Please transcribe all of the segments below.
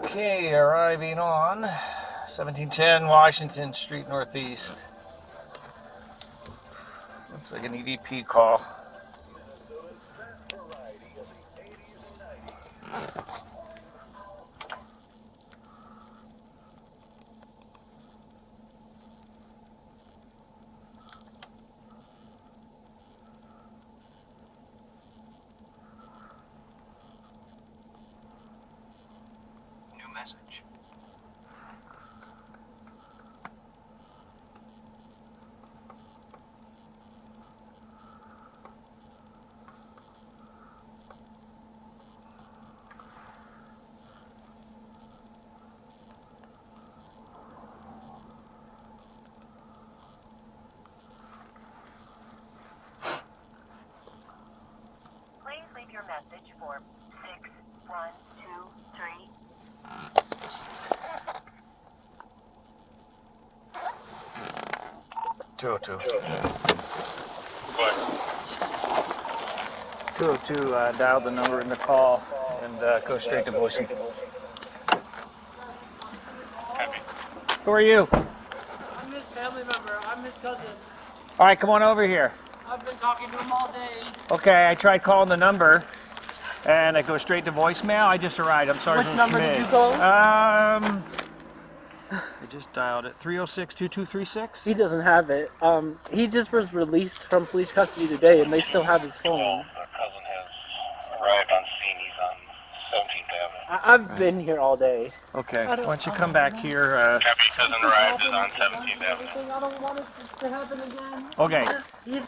Okay, arriving on 1710 Washington Street Northeast. Looks like an EDP call. New message. Please leave your message for 6123. 202. What? 202, dial the number in the call and go straight to voicemail. Copy. Who are you? I'm his family member. I'm his cousin. All right, come on over here. I've been talking to him all day. Okay, I tried calling the number and it goes straight to voicemail. I just arrived. I'm sorry. Which number did you call? I just dialed it. 306-2236. He doesn't have it. He just was released from police custody today, and they still have his phone. Our cousin has arrived on scene. He's on 17th Avenue. I've been here all day. Okay, why don't you come back here? Copy. Cousin arrived is on 17th Avenue. I don't want it to happen again. Okay,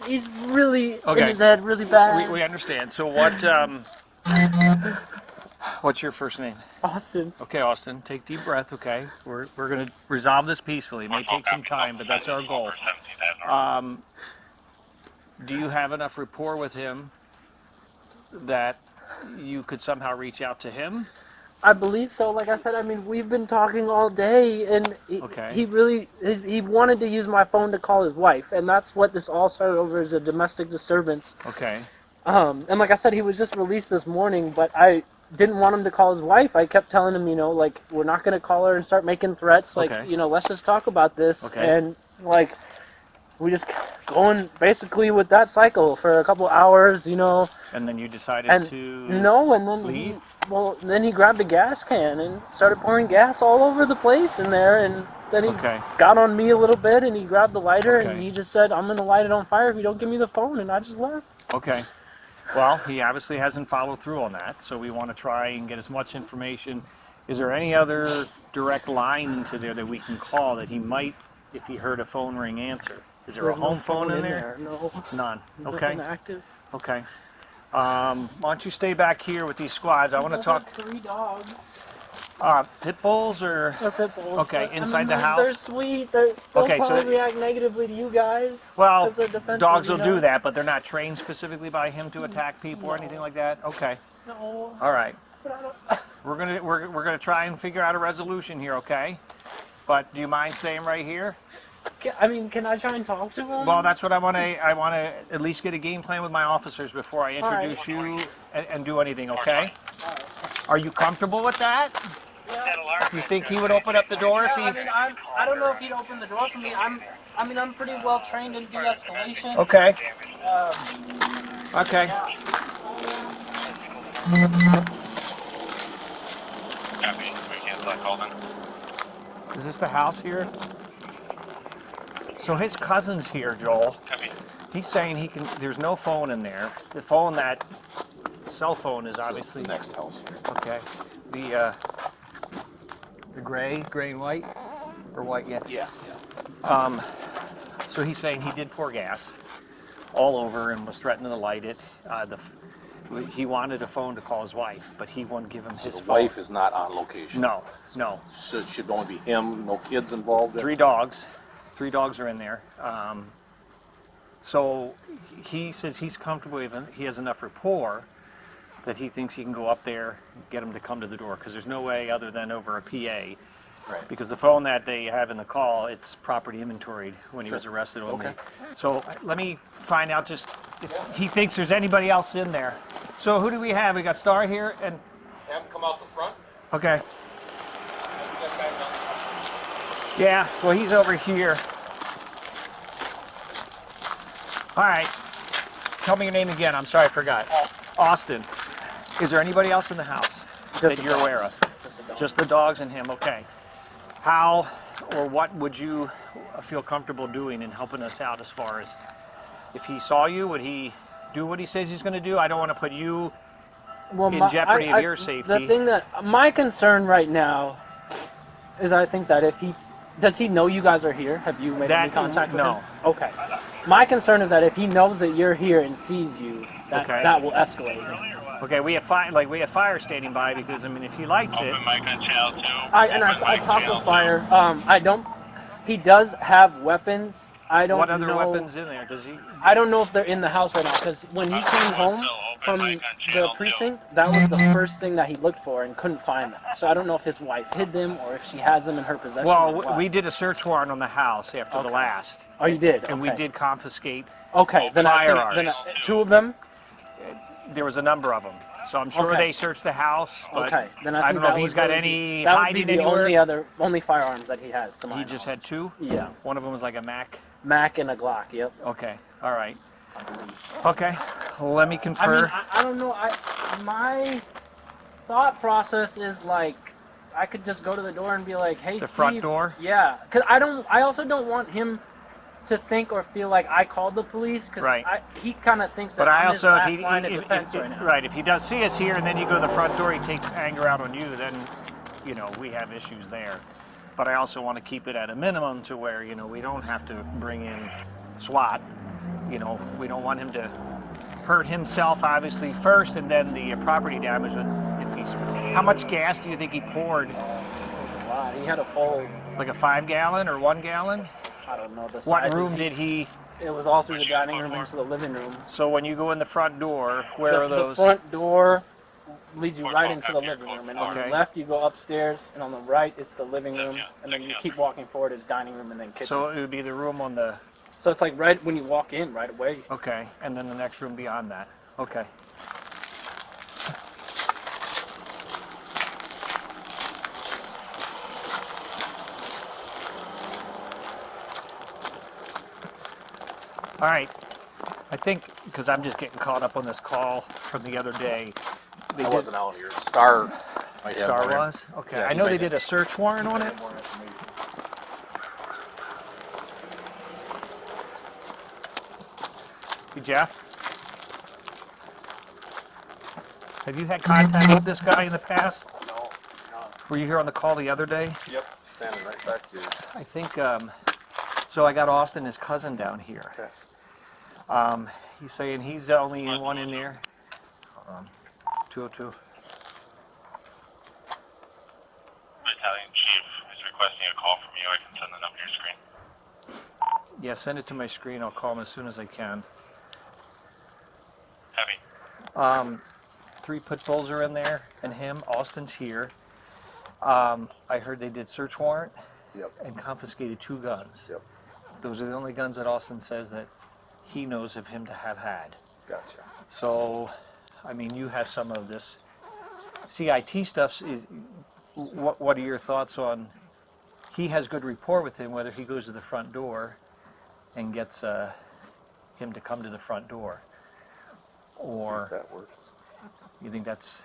He's really in Okay. his head, really bad. we understand. So what's your first name? Austin. Okay, Austin, take a deep breath, okay? We're going to resolve this peacefully. It may take some time, but that's our goal. 17th Avenue. Do you have enough rapport with him that you could somehow reach out to him? I believe so. Like I said, I mean, we've been talking all day, and Okay. he wanted to use my phone to call his wife, and that's what this all started over, as a domestic disturbance. Okay, And like I said, he was just released this morning, but I didn't want him to call his wife. I kept telling him, like, we're not going to call her and start making threats. Like, Okay. let's just talk about this. Okay. And, like, we just going basically with that cycle for a couple hours, and then you decided And to... no, and then leave? then he grabbed a gas can and started pouring gas all over the place in there, and then he Okay. got on me a little bit, and he grabbed the lighter, Okay. and he just said, I'm going to light it on fire if you don't give me the phone, and I just left. Okay. Well, he obviously hasn't followed through on that, so we want to try and get as much information. Is there any other direct line into there that we can call that he might, if he heard a phone ring, answer? Is there a There's no home phone in there? No. None. Okay. Nothing active. Okay. Why don't you stay back here with these squads? I want to Those talk. are 3 dogs. Pit bulls or? They're pit bulls. Okay, but, inside the they're house? sweet. They'll Okay, so- probably react negatively to you guys. Well, 'cause they're defensive, dogs will you know? do that, but they're not trained specifically by him to attack people or anything like that. Okay. No. All right. But I don't, We're gonna try and figure out a resolution here, okay? But do you mind staying right here? can I try and talk to him? Well, that's what I want to. I want to at least get a game plan with my officers before I introduce you and do anything. Okay? Are you comfortable with that? Yeah. You think he would open up the door if he? I don't know if he'd open the door for me. I'm pretty well trained in de-escalation. Okay. Okay. Copy. We cancel that call then. Is this the house here? So his cousin's here, Joel. Copy. He's saying he can. There's no phone in there. The phone the cell phone is obviously the next house here. okay. The gray and white, or white, yeah. Yeah. So he's saying he did pour gas all over and was threatening to light it. He wanted a phone to call his wife, but he wouldn't give him So his the phone. wife is not on location. No. So it should only be him, no kids involved. 3 dogs. 3 dogs are in there. So he says he's comfortable with him. He has enough rapport that he thinks he can go up there, get him to come to the door, because there's no way other than over a PA Right. Because the phone that they have in the call, it's property inventoried when he was arrested on me. Okay. So let me find out just if he thinks there's anybody else in there. So who do we have? We got Star here and, Have him come out the front. okay. Yeah, well, he's over here. All right. Tell me your name again. I'm sorry, I forgot. Austin. Is there anybody else in the house that you're aware of? Just the dogs and him, okay. How or what would you feel comfortable doing in helping us out as far as if he saw you, would he do what he says he's going to do? I don't want to put you in jeopardy of your safety. The thing that my concern right now is, I think that if he does he know you guys are here? Have you made any contact with no. him? Okay. My concern is that if he knows that you're here and sees you, that will escalate him. Okay, we have fire standing by because I mean if he lights it. Open mic on channel 2. I talked with fire. I don't. He does have weapons. I don't. What other know, weapons in there? Does he? I don't know if they're in the house right now because when he came home from the precinct, that was the first thing that he looked for and couldn't find them. So I don't know if his wife hid them or if she has them in her possession. Well, we did a search warrant on the house after the last, Oh, you did. and we did confiscate. Okay, then firearms. two of them. There was a number of them, so I'm sure Okay. they searched the house. But Okay, then I don't know if he's got any hiding That would be anywhere. the only firearms that he has. To my He just knowledge. had two. Yeah, One of them was like a Mac. Mac and a Glock. Yep. Okay, all right. Okay, let me I confer. mean, I don't know. My thought process is like, I could just go to the door and be like, "Hey, The Steve." front door? Yeah, because I also don't want him to think or feel like I called the police because Right. he kind of thinks that But I I'm also, his if last he, line of defense right now. right, if he does see us here and then you go to the front door, he takes anger out on you, then, you know, we have issues there. But I also want to keep it at a minimum to where, you know, we don't have to bring in SWAT. You know, we don't want him to hurt himself, obviously, first, and then the property damage. If he's, how much gas do you think he poured? It was a lot. He had a full. Like a 5 gallon or 1 gallon? I don't know the What sizes. room did he? It was all through the dining room into the living room. So when you go in the front door, where are The those? front door leads you right into the living room, and on Okay. the left you go upstairs, and on the right it's the living room, and then you keep walking forward, it's dining room and then kitchen. So it would be the room on the. So it's like right when you walk in, right away. Okay, and then the next room beyond that. Okay. All right. I think because I'm just getting caught up on this call from the other day. They I did- wasn't out here. Star. might have Star more- was? Okay. Yeah, I he know might they have- did a search warrant on it. more information. Hey, Jeff? Have you had contact with this guy in the past? No. Were you here on the call the other day? Yep. Standing right back here. I think, so I got Austin, his cousin, down here. Okay. He's saying he's the only one in there. 202. Battalion Chief is requesting a call from you. I can send the number to your screen. Yeah, send it to my screen. I'll call him as soon as I can. Heavy. 3 pit bulls are in there, and him. Austin's here. I heard they did search warrant Yep. and confiscated 2 guns. Yep. Those are the only guns that Austin says that he knows of him to have had. Gotcha. So, I mean, you have some of this CIT stuff. What are your thoughts on? He has good rapport with him. Whether he goes to the front door and gets him to come to the front door, See if or that works. you think that's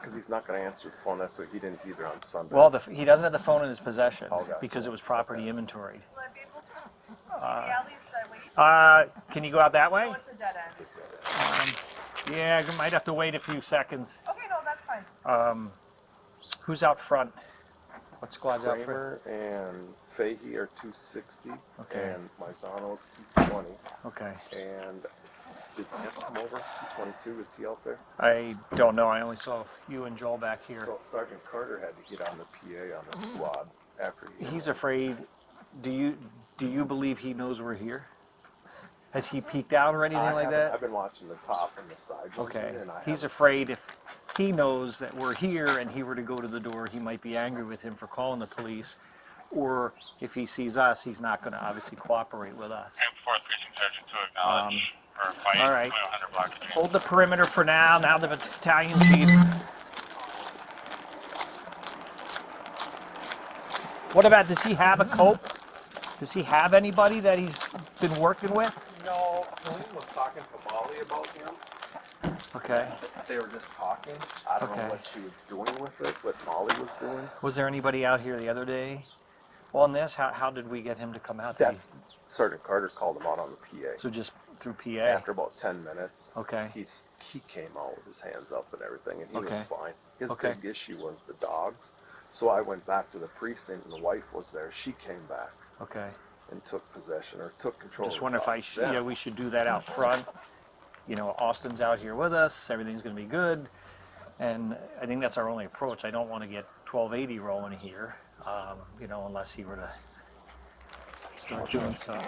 Because he's not going to answer the phone. That's what he didn't either on Sunday. well? He doesn't have the phone in his possession Oh, gotcha. because it was property inventoried. Will I be able to? The alley, should I wait? Can you go out that way? Oh, it's a dead end. Yeah, you might have to wait a few seconds. Okay, no, that's fine. Who's out front? What squad's out front? Kramer and Fahey are 260. Okay. And Maisano's 220. Okay. And did Vance come over? 222. Is he out there? I don't know. I only saw you and Joel back here. So Sergeant Carter had to get on the PA on the squad after he. He's afraid. Do you believe he knows we're here? Has he peeked out or anything like that? I've been watching the top and the side. Okay. And I He's haven't afraid if he knows that we're here and he were to go to the door, he might be angry with him for calling the police. Or if he sees us, he's not going to obviously cooperate with us. And 4th Precinct Sergeant to acknowledge or fight all right. 100 block of Hold the perimeter for now. Now the battalion chief. What about, does he have a cope? Does he have anybody that he's been working with? No, Colleen was talking to Molly about him. Okay. They were just talking. I don't Okay. know what she was doing with it, what Molly was doing. Was there anybody out here the other day on this? How did we get him to come out? Did he- That's Sergeant Carter called him out on the PA. So just through PA? After about 10 minutes, Okay. he came out with his hands up and everything, and he was Okay. fine. His Okay. big issue was the dogs. So I went back to the precinct, and the wife was there. She came back Okay. and took possession or took control. Just of wonder the if I dogs should, then. yeah, we should do that out front. You know, Austin's out here with us. Everything's going to be good. And I think that's our only approach. I don't want to get 1280 rolling here, you know, unless he were to start doing something.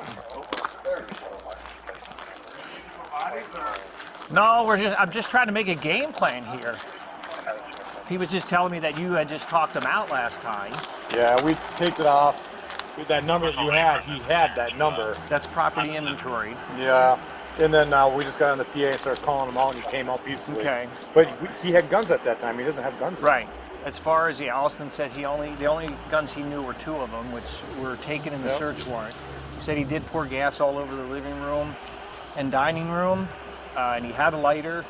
No, I'm just trying to make a game plan here. He was just telling me that you had just talked him out last time. Yeah, we taped it off. With that number that you had, he had that number. That's property inventory. Yeah. And then we just got on the PA and started calling him out, and he came out peacefully. Okay. But he had guns at that time. He doesn't have guns. Right. As far as Austin said, the only guns he knew were 2 of them, which were taken in the Yep. search warrant. He said he did pour gas all over the living room and dining room, and he had a lighter.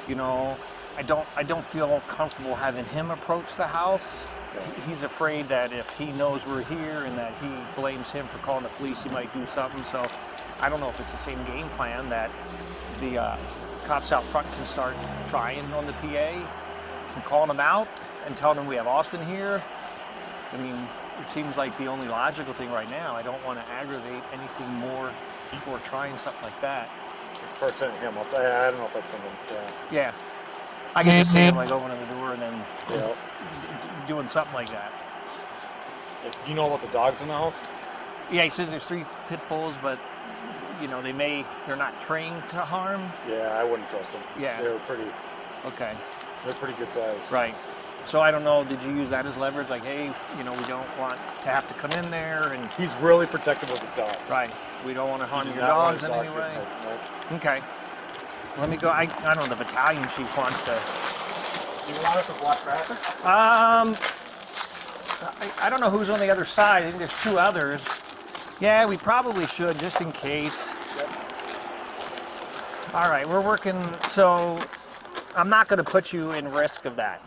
You know, I don't feel comfortable having him approach the house. He's afraid that if he knows we're here and that he blames him for calling the police, he might do something. So I don't know if it's the same game plan that the cops out front can start trying on the PA and calling them out and telling them we have Austin here. I mean, it seems like the only logical thing right now. I don't want to aggravate anything more before trying something like that. Start sending him up. I don't know if that's something. Yeah. I can just see him like opening the door and then Yeah. doing something like that. You know about the dogs in the house? Yeah, he says there's 3 pit bulls, but you know, they're not trained to harm. Yeah, I wouldn't trust them. Yeah. They're Okay. pretty good size. Right. So I don't know, did you use that as leverage? Like, hey, you know, we don't want to have to come in there and He's really protective of his dogs. right. We don't want to harm He your does not want dogs his in any dogs way. getting hurt, no. Okay. Let me go. I don't know. The battalion chief wants to. Do you want us to block traffic? I don't know who's on the other side. I think there's 2 others. Yeah, we probably should, just in case. All right, we're working. So I'm not going to put you in risk of that.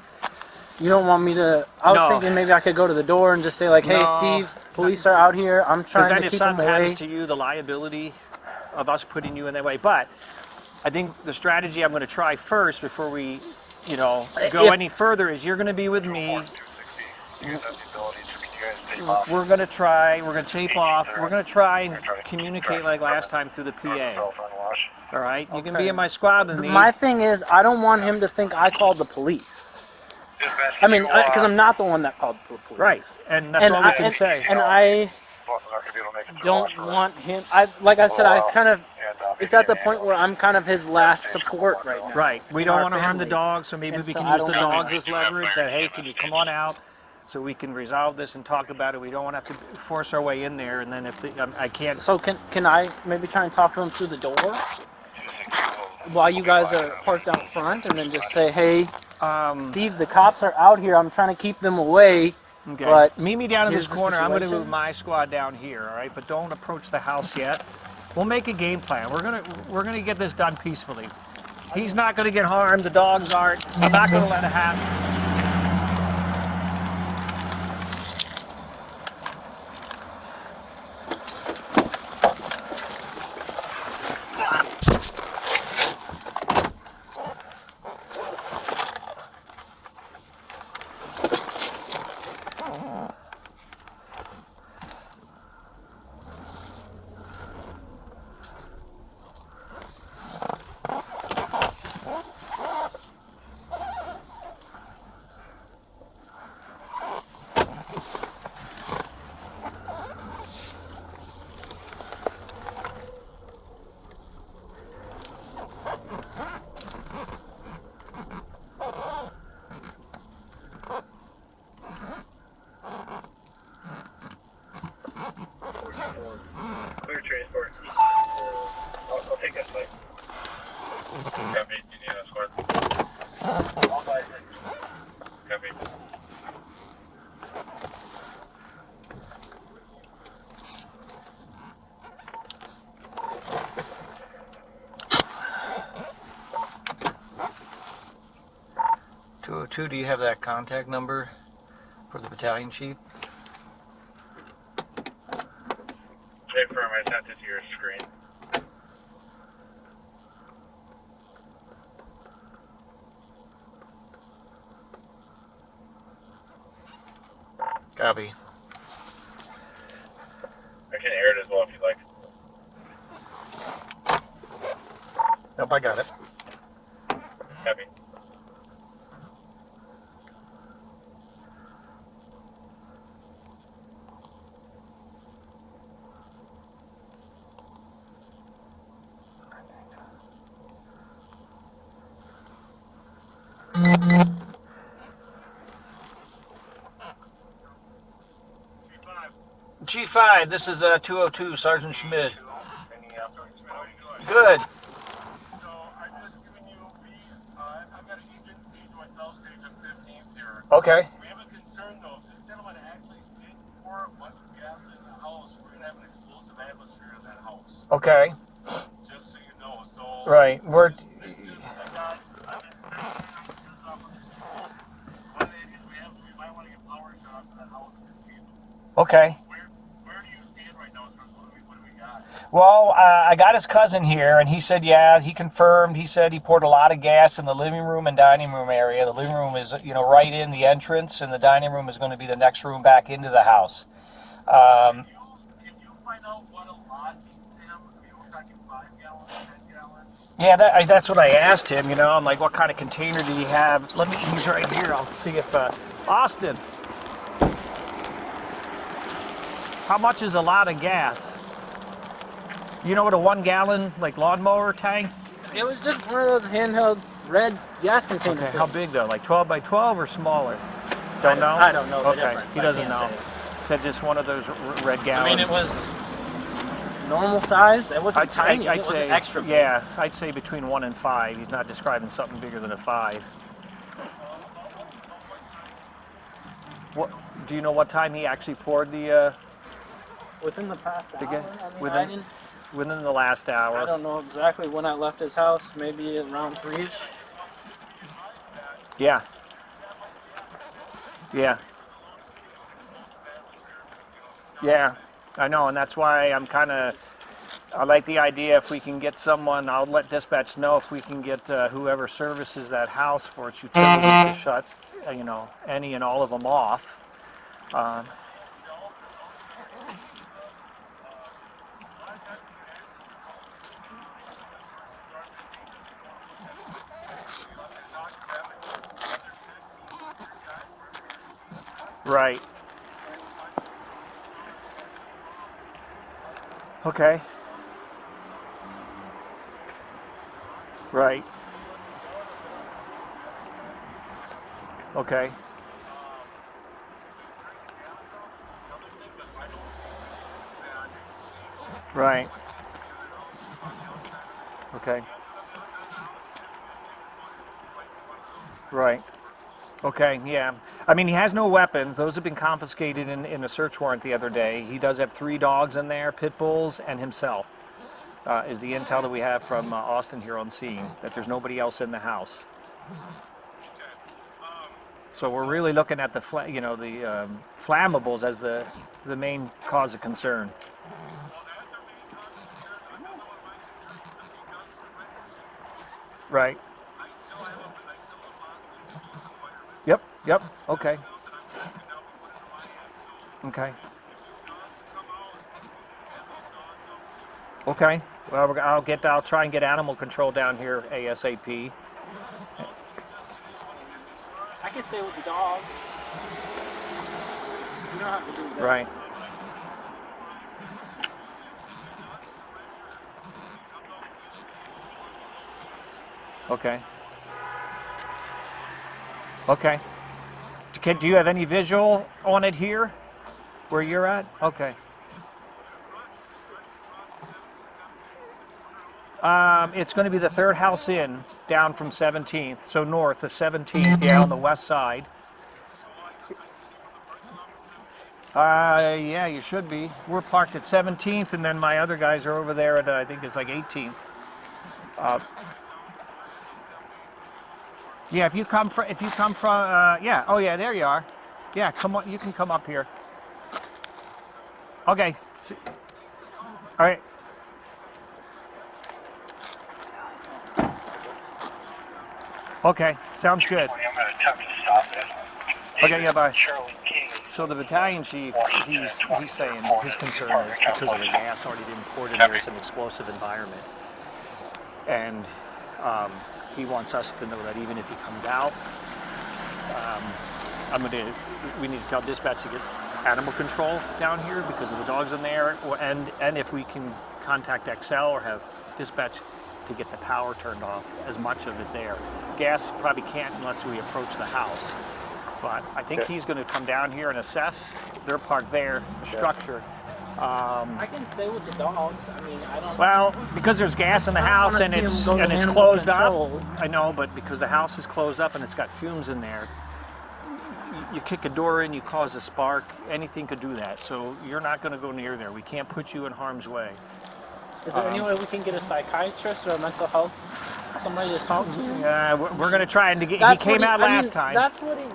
You don't want me to? I was No. thinking maybe I could go to the door and just say like, "Hey, No. Steve, police are out here. I'm Because trying then to if keep them something away." happens to you, the liability of us putting you in that way. But I think the strategy I'm going to try first before we, you know, go If- any further is you're going to be with me. 260. You guys have the ability to you guys tape off. We're going to tape off. We're going to try and communicate like last time through the PA. Telephone wash. All right? You can Okay. be in my squad with me. My thing is, I don't want him to think I called the police. Dispatch, I mean, can you, because I'm not the one that called the police. Right. And that's all we can say. And I don't want him. Like I said, I kind of. It's at the point where I'm kind of his last support right now. Right. We in don't our want to harm the family. dogs, so maybe And we so can I use the don't wanna- dogs as leverage. That, hey, can you come on out so we can resolve this and talk about it? We don't want to have to force our way in there, and then if I can't. So can I maybe try and talk to him through the door while you guys are parked out front, and then just say, "Hey, Steve, the cops are out here. I'm trying to keep them away." Okay. But meet me down in here's this the corner. I'm going to situation. move my squad down here. All right, but don't approach the house yet. We'll make a game plan. We're gonna get this done peacefully. He's not going to get harmed. The dogs aren't. I'm not going to let it happen. 202, do you have that contact number for the battalion chief? J firm, I sent it to your screen. Copy. I can air it as well if you'd like. Nope, I got it. Copy. G5, this is 202, Sergeant Schmid. Good. Good. So I'm just giving you, I've got an agent stage myself, stage on 15th here. Okay. We have a concern though, if this gentleman actually did pour a bunch of gas in the house, we're gonna have an explosive atmosphere in that house. Okay. Just so you know, so. Right. We're. It's just, I've got, one of the ideas we might want to get power shut off to that house if it's feasible. Okay. Where do you stand right now, sir? What do we got? Well, I got his cousin here, and he said, yeah, he confirmed. He said he poured a lot of gas in the living room and dining room area. The living room is, right in the entrance, and the dining room is going to be the next room back into the house. Can you find out what a lot means to him? I mean, we're talking 5 gallons, 10 gallons? Yeah, that's what I asked him. I'm like, what kind of container did he have? He's right here. I'll see if Austin. How much is a lot of gas? You know what a 1 gallon lawnmower tank? It was just one of those handheld red gas containers. Okay, how big though? Like 12 by 12 or smaller? Don't know? I don't know the okay. difference. He I doesn't can't know. say. Said just one of those red gallon. I mean, it was normal size. It wasn't tiny. It wasn't extra big. Yeah, I'd say between 1 and 5. He's not describing something bigger than a 5. What? Do you know what time he actually poured the? Within the past To hour. get- I within- Within the last hour. I don't know exactly when I left his house. Maybe around 3ish. Yeah. Yeah. Yeah, I know, and that's why I like the idea if we can get someone, I'll let dispatch know if we can get whoever services that house for its utilities to shut, any and all of them off. Right. Okay. Right. Okay. Right. Okay. Right. Okay, yeah. I mean, he has no weapons. Those have been confiscated in a search warrant the other day. He does have 3 dogs in there, pit bulls, and himself. Is the intel that we have from Austin here on scene, that there's nobody else in the house. So we're really looking at the flammables as the main cause of concern. Right. Yep. Okay. Okay. Okay. Well, I'll try and get animal control down here ASAP. I can stay with the dog. You don't have to do that. Right. Okay. Okay. Do you have any visual on it here, where you're at? Okay. It's going to be the 3rd house in, down from 17th, so north of 17th, yeah, on the west side. Yeah, you should be. We're parked at 17th, and then my other guys are over there at, I think it's like 18th. Yeah, if you come from, yeah. Oh yeah, there you are. Yeah, come on. You can come up here. Okay. All right. Okay, sounds good. I'm going to attempt to stop it. Okay, yeah, bye. Shirley King. So the battalion chief, he's saying his concern is because of the gas already imported there, it's an explosive environment. And he wants us to know that even if he comes out, we need to tell dispatch to get animal control down here because of the dogs in there, and if we can contact XL or have dispatch to get the power turned off, as much of it there. Gas probably can't unless we approach the house. But I think he's going to come down here and assess. They're parked there, the structure. I can stay with the dogs. I mean, I don't. Well, because there's gas in the house and it's closed up. I know, but because the house is closed up and it's got fumes in there, you kick a door in, you cause a spark. Anything could do that. So you're not going to go near there. We can't put you in harm's way. Is there any way we can get a psychiatrist or a mental health somebody to talk to? Yeah, we're going to try and get. He came out last time. That's what he's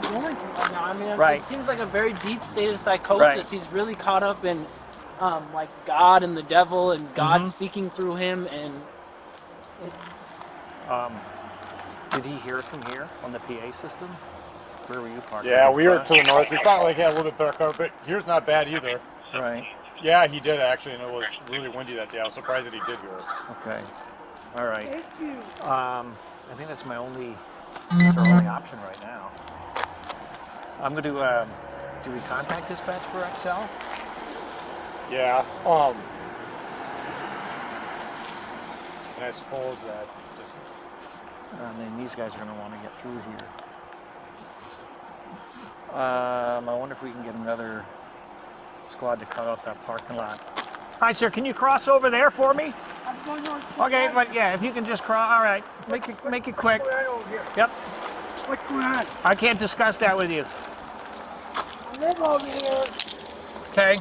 going through right now. I mean, Right. It seems like a very deep state of psychosis. Right. He's really caught up in like God and the devil and God speaking through him. And Did he hear it from here on the PA system? Where were you parked? Yeah, we were to the north. We thought like had a little bit better cover, but here's not bad either. Right. Yeah, he did actually, and it was really windy that day. I was surprised that he did hear us. Okay. All right. I think that's our only option right now. I'm going to do we contact dispatch for XL? Yeah. And I suppose that just And then these guys are going to want to get through here. I wonder if we can get another squad to cut off that parking lot. Hi, sir. Can you cross over there for me? Okay, but yeah, if you can just cross. All right, make it quick. Yep. What's going on? I can't discuss that with you. I live over here. Okay.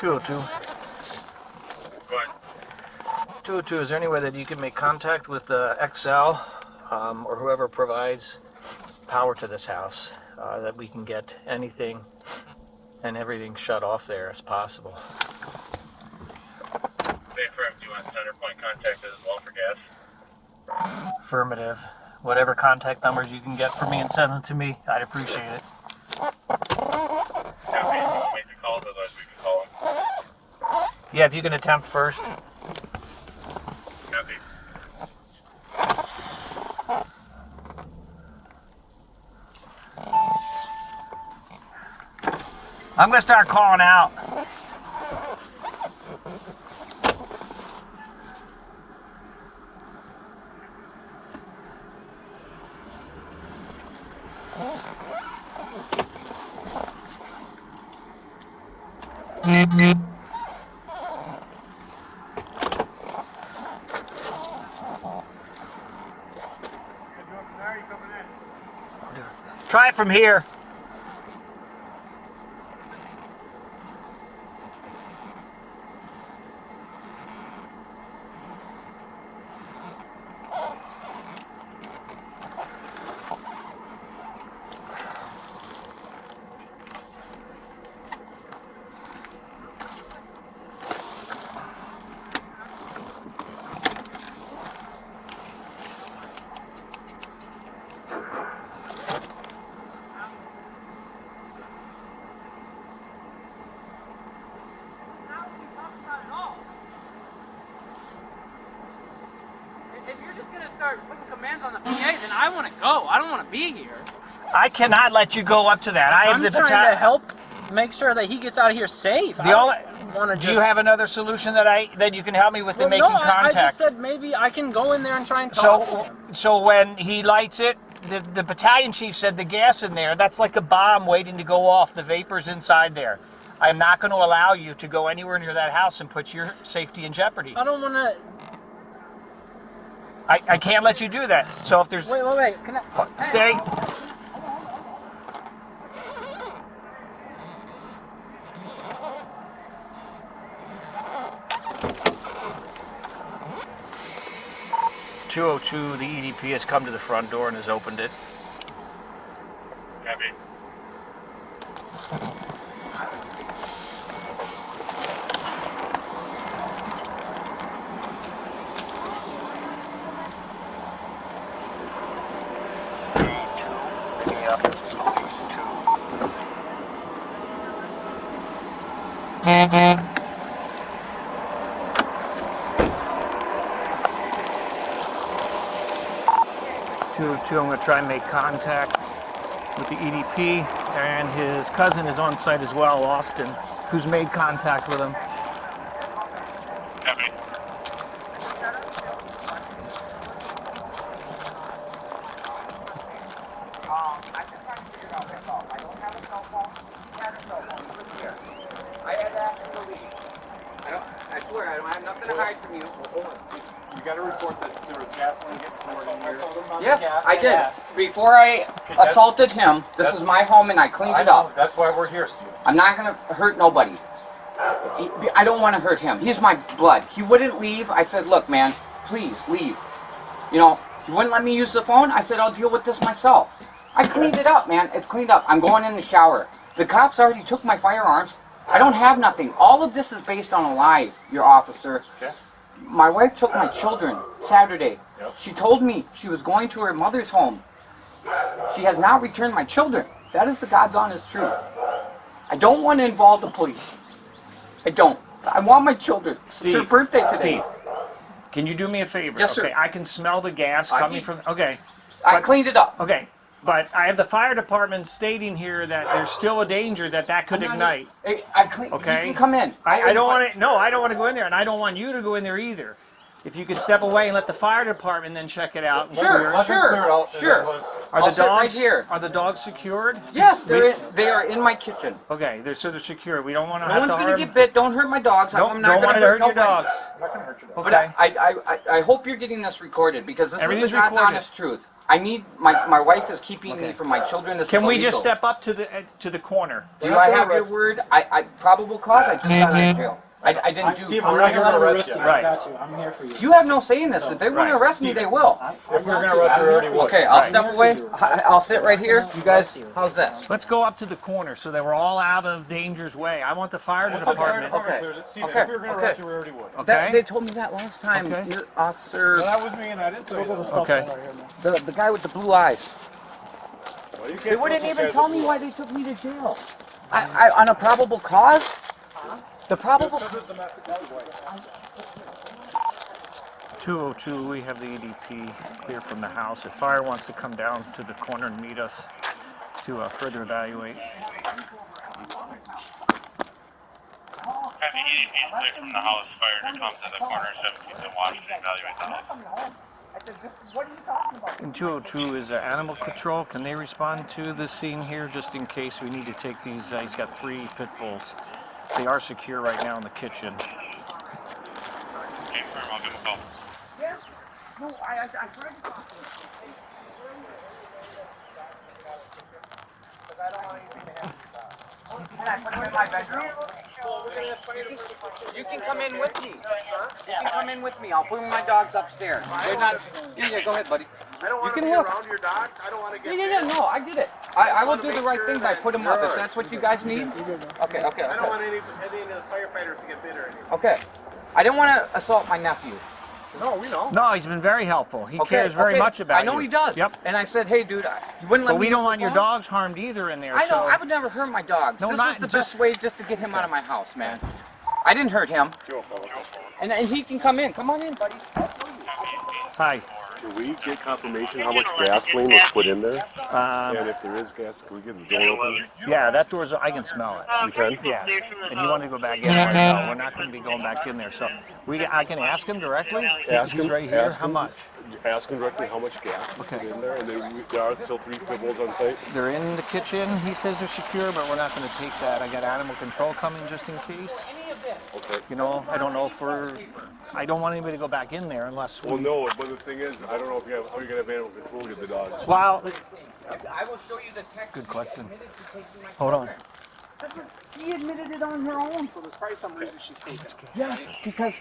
Go ahead. 202, is there any way that you can make contact with XL or whoever provides power to this house that we can get anything and everything shut off there as possible? They affirm, do you want center point contact as well for gas? Affirmative. Whatever contact numbers you can get for me and send them to me, I'd appreciate it. Yeah, we can make the calls, otherwise we can call them. Yeah, if you can attempt first. Copy. I'm going to start calling out. Try it from here. if you're just gonna start putting commands on the PA, then I want to go. I don't want to be here. I cannot let you go up to that. I have I'm the trying to help make sure that he gets out of here safe. The only, do you have another solution that you can help me with in making contact? I just said maybe I can go in there and try and talk to him. So when he lights it, the battalion chief said the gas in there, that's like a bomb waiting to go off, the vapors inside there. I'm not going to allow you to go anywhere near that house and put your safety in jeopardy. I don't want to. I can't let you do that. So if there's... Wait. Can I? Stay. .202, the EDP has come to the front door and has opened it. Copy. I'm going to try and make contact with the EDP, and his cousin is on site as well, Austin, who's made contact with him. Copy. I swear, I don't have nothing to hide from you. Hold on. You got to report that there was gasoline getting poured in here. Yes, I did. Before I assaulted him, this is my home and I cleaned it up. That's why we're here, Steve. I'm not going to hurt nobody. I don't want to hurt him. He's my blood. He wouldn't leave. I said, look, man, please leave. You know, he wouldn't let me use the phone. I said, I'll deal with this myself. I cleaned it up, man. It's cleaned up. I'm going in the shower. The cops already took my firearms. I don't have nothing. All of this is based on a lie, your officer. Okay. My wife took my children Saturday. Yep. She told me she was going to her mother's home. She has not returned my children. That is the God's honest truth. I don't want to involve the police. I don't. I want my children. Steve, it's her birthday today. Steve, can you do me a favor? Yes, sir. Okay, I can smell the gas coming from... Okay. I but- cleaned it up. Okay, but I have the fire department stating here that there's still a danger that could ignite. I cleaned. Okay. You can come in. I don't want to. No, I don't want to go in there, and I don't want you to go in there either. If you could step away and let the fire department then check it out. and Sure, clear it. sure. Are I'll the sit right dogs here. Are the dogs secured? Yes, they are in my kitchen. Okay, they're secure. We don't want to No have one's to gonna harm. get bit. Don't hurt my dogs. Nope, I'm not don't gonna want to hurt your nobody. dogs. But Okay. I hope you're getting this recorded because this Everything's is the God's recorded. honest truth. I need my wife is keeping me Okay. from my children. This Can is we illegal. just step up to the corner? Do I have your word? I probable cause. I just got out of jail. I didn't do. Steve, we're not here to arrest you. Right. I got you. I'm here for you. You have no say in this. If they want to Right. arrest me, they will. If we were going to arrest you, we already would. Okay, I'll Right. step away. I'll sit right here. You guys, how's this? Let's go up to the corner so that we're all out of danger's way. I want the fire department. Okay. Steve, Okay. if we were going to arrest you, we already would. Okay. They told me that last time. Okay. Your officer, Well, that was me, and I didn't tell you that. Okay. the guy with the blue eyes. Well, you can't They wouldn't trust even those tell guys me with why they took me to jail. I on a probable cause? The probable. 202, we have the EDP clear from the house. If fire wants to come down to the corner and meet us to further evaluate. Copy. EDP is clear from the house. Fire to come to the corner 17th and Washington. Evaluate the house. And 202 is animal control. Can they respond to the scene here just in case we need to take these? He's got 3 pit bulls. They are secure right now in the kitchen. Okay, firm. I'll give him a call. No, I tried to talk to him. Can I put him in my bedroom? You can come in with me. You can come in with me. I'll bring my dogs upstairs. They're not. Yeah, go ahead, buddy. I don't want You to can be look. around your dog. I don't want to get Yeah, no, I get it. I will do the right thing by putting them up. If that's what you guys need. Okay. I don't want any of the firefighters to get bit or anything. Okay. I didn't want to assault my nephew. No, we know. No, he's been very helpful. He Okay, cares very okay. much about you. I know he does. Yep. And I said, hey, dude, you wouldn't let But me we don't use want the your phone? dogs harmed either in there. I know. So I would never hurt my dogs. No, this not was the just- best way just to get him out of my house, man. I didn't hurt him. And he can come in. Come on in, buddy. hi. Can we get confirmation how much gasoline was put in there? Um, And if there is gas, can we get the door open? yeah, that door's. I can smell it. You can? Yeah. And you want to go back in right now? We're not going to be going back in there. So I can ask him directly. Ask He's him, right here. ask How him. much? ask them directly how much gas they Okay. put in there, and there are still 3 pit bulls on site. They're in the kitchen. He says they're secure, but we're not going to take that. I got animal control coming just in case. Okay. You know, I don't know if I don't want anybody to go back in there unless Well, no, but the thing is, I don't know if you have how you're gonna have animal control with the dogs. Well, I will show you the text. good question. Hold on. She admitted it on her own, so there's probably some reason she's taking it. Yes, because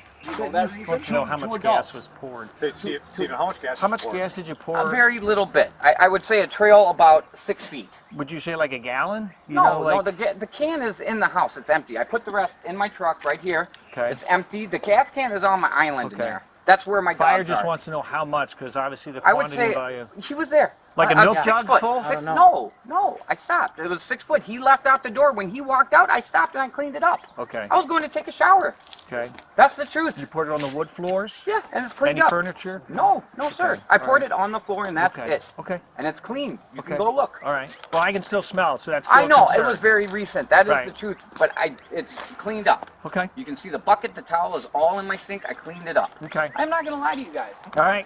Wants to know how much gas was poured. Hey, Steven, how much gas? How much gas did you pour? a very little bit. I would say a trail about 6 feet. Would you say like a gallon? You No, know, like, no, the can is in the house. It's empty. I put the rest in my truck right here. Okay. It's empty. The gas can is on my island in Okay. there. That's where my Fire dogs just are. wants to know how much, because obviously the I would quantity say by she was there. Like a milk 6 jug foot. full? Six- I don't know. no, I stopped. It was 6 foot. He left out the door. When he walked out, I stopped and I cleaned it up. Okay. I was going to take a shower. Okay. That's the truth. You poured it on the wood floors? Yeah, and it's cleaned Any up. furniture? No, no, sir. Okay, I all poured right. it on the floor, and that's Okay. it. Okay. And it's clean. You Okay. can go look. All right. Well, I can still smell, so that's still I know a concern. it was very recent. That is Right. the truth. But it's cleaned up. Okay. You can see the bucket, the towel is all in my sink. I cleaned it up. Okay. I'm not gonna lie to you guys. All right.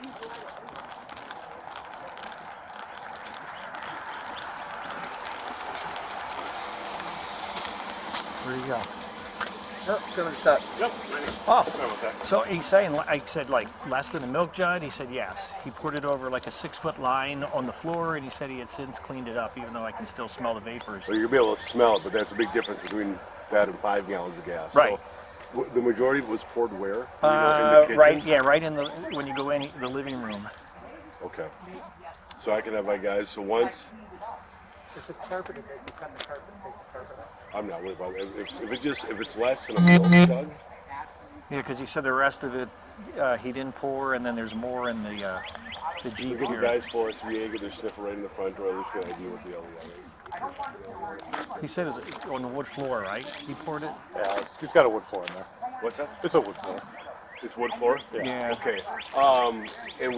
Where you go? Oh, it's gonna touch. Yep. Ready. Oh, Sorry about that. so he's saying, I said like less than a milk jug? He said yes. He poured it over like a 6-foot line on the floor, and he said he had since cleaned it up, even though I can still smell the vapors. So you'll be able to smell it, but that's a big difference between that and 5 gallons of gas. Right. So the majority was poured where? You know, in the kitchen? Right, yeah, right in the, when you go in the living room. Okay. So I can have my guys. So once If it's carpeted, you cut the carpet, take the carpet out. I'm not worried about it. If it's less than a milk jug, Yeah, because he said the rest of it he didn't pour, and then there's more in the Jeep we get the here. guys for us. We get their sniffer right in the front door. At least we have an idea what the LEI is. He said it was on the wood floor, right? He poured it? Yeah, it's got a wood floor in there. What's that? It's a wood floor. It's wood floor. Yeah. Okay. And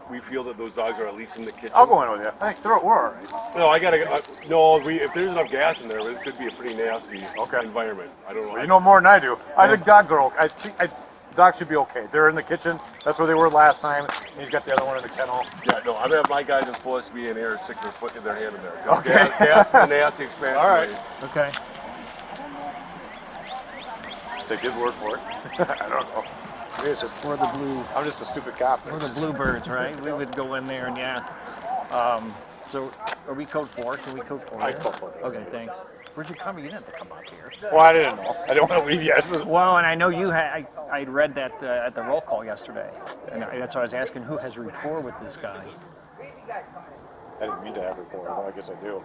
we feel that those dogs are at least in the kitchen. I'll go in with you. I think we're all right. No, I gotta. No, if there's enough gas in there, it could be a pretty nasty environment. I don't know. Well, you know more than I do. I think dogs are okay. Dogs should be okay. They're in the kitchen. That's where they were last time. And he's got the other one in the kennel. Yeah, no, I'm gonna have my guys in full SB and air stick their foot in their hand in there. Okay. Gas is a nasty expansion. All right. rate. Okay. Take his word for it. I don't know. It's just, Or the blue, I'm just a stupid cop. or the bluebirds, right? We would go in there and yeah. So are we code 4? Can we code 4? I here? code 4, yeah. Okay, thanks. Where'd you come? You didn't have to come up here. Well, I didn't know. I didn't want to leave you. Well, and I know you had. I'd read that at the roll call yesterday, and that's why I was asking who has rapport with this guy. I didn't mean to have rapport. Well, I guess I do.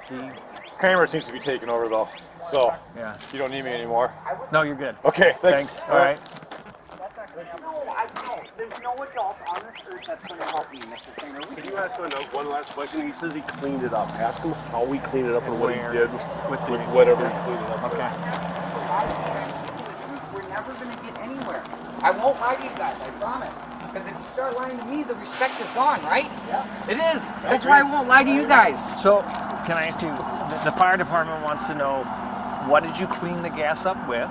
He, Kramer seems to be taking over though, so yeah. you don't need me anymore. No, you're good. Okay, Thanks. All right. No, I know. There's no adult on this earth that's going to help me, Mr. Trainer. Can you ask him one last question? He says he cleaned it up. Ask him how he cleaned it up and what he Where? did With with, the- whatever he cleaned it up. with. Okay. We're never going to get anywhere. I won't lie to you guys, I promise. Because if you start lying to me, the respect is gone, right? Yeah. It is. That's why I won't lie to you guys. So, can I ask you? The fire department wants to know what did you clean the gas up with?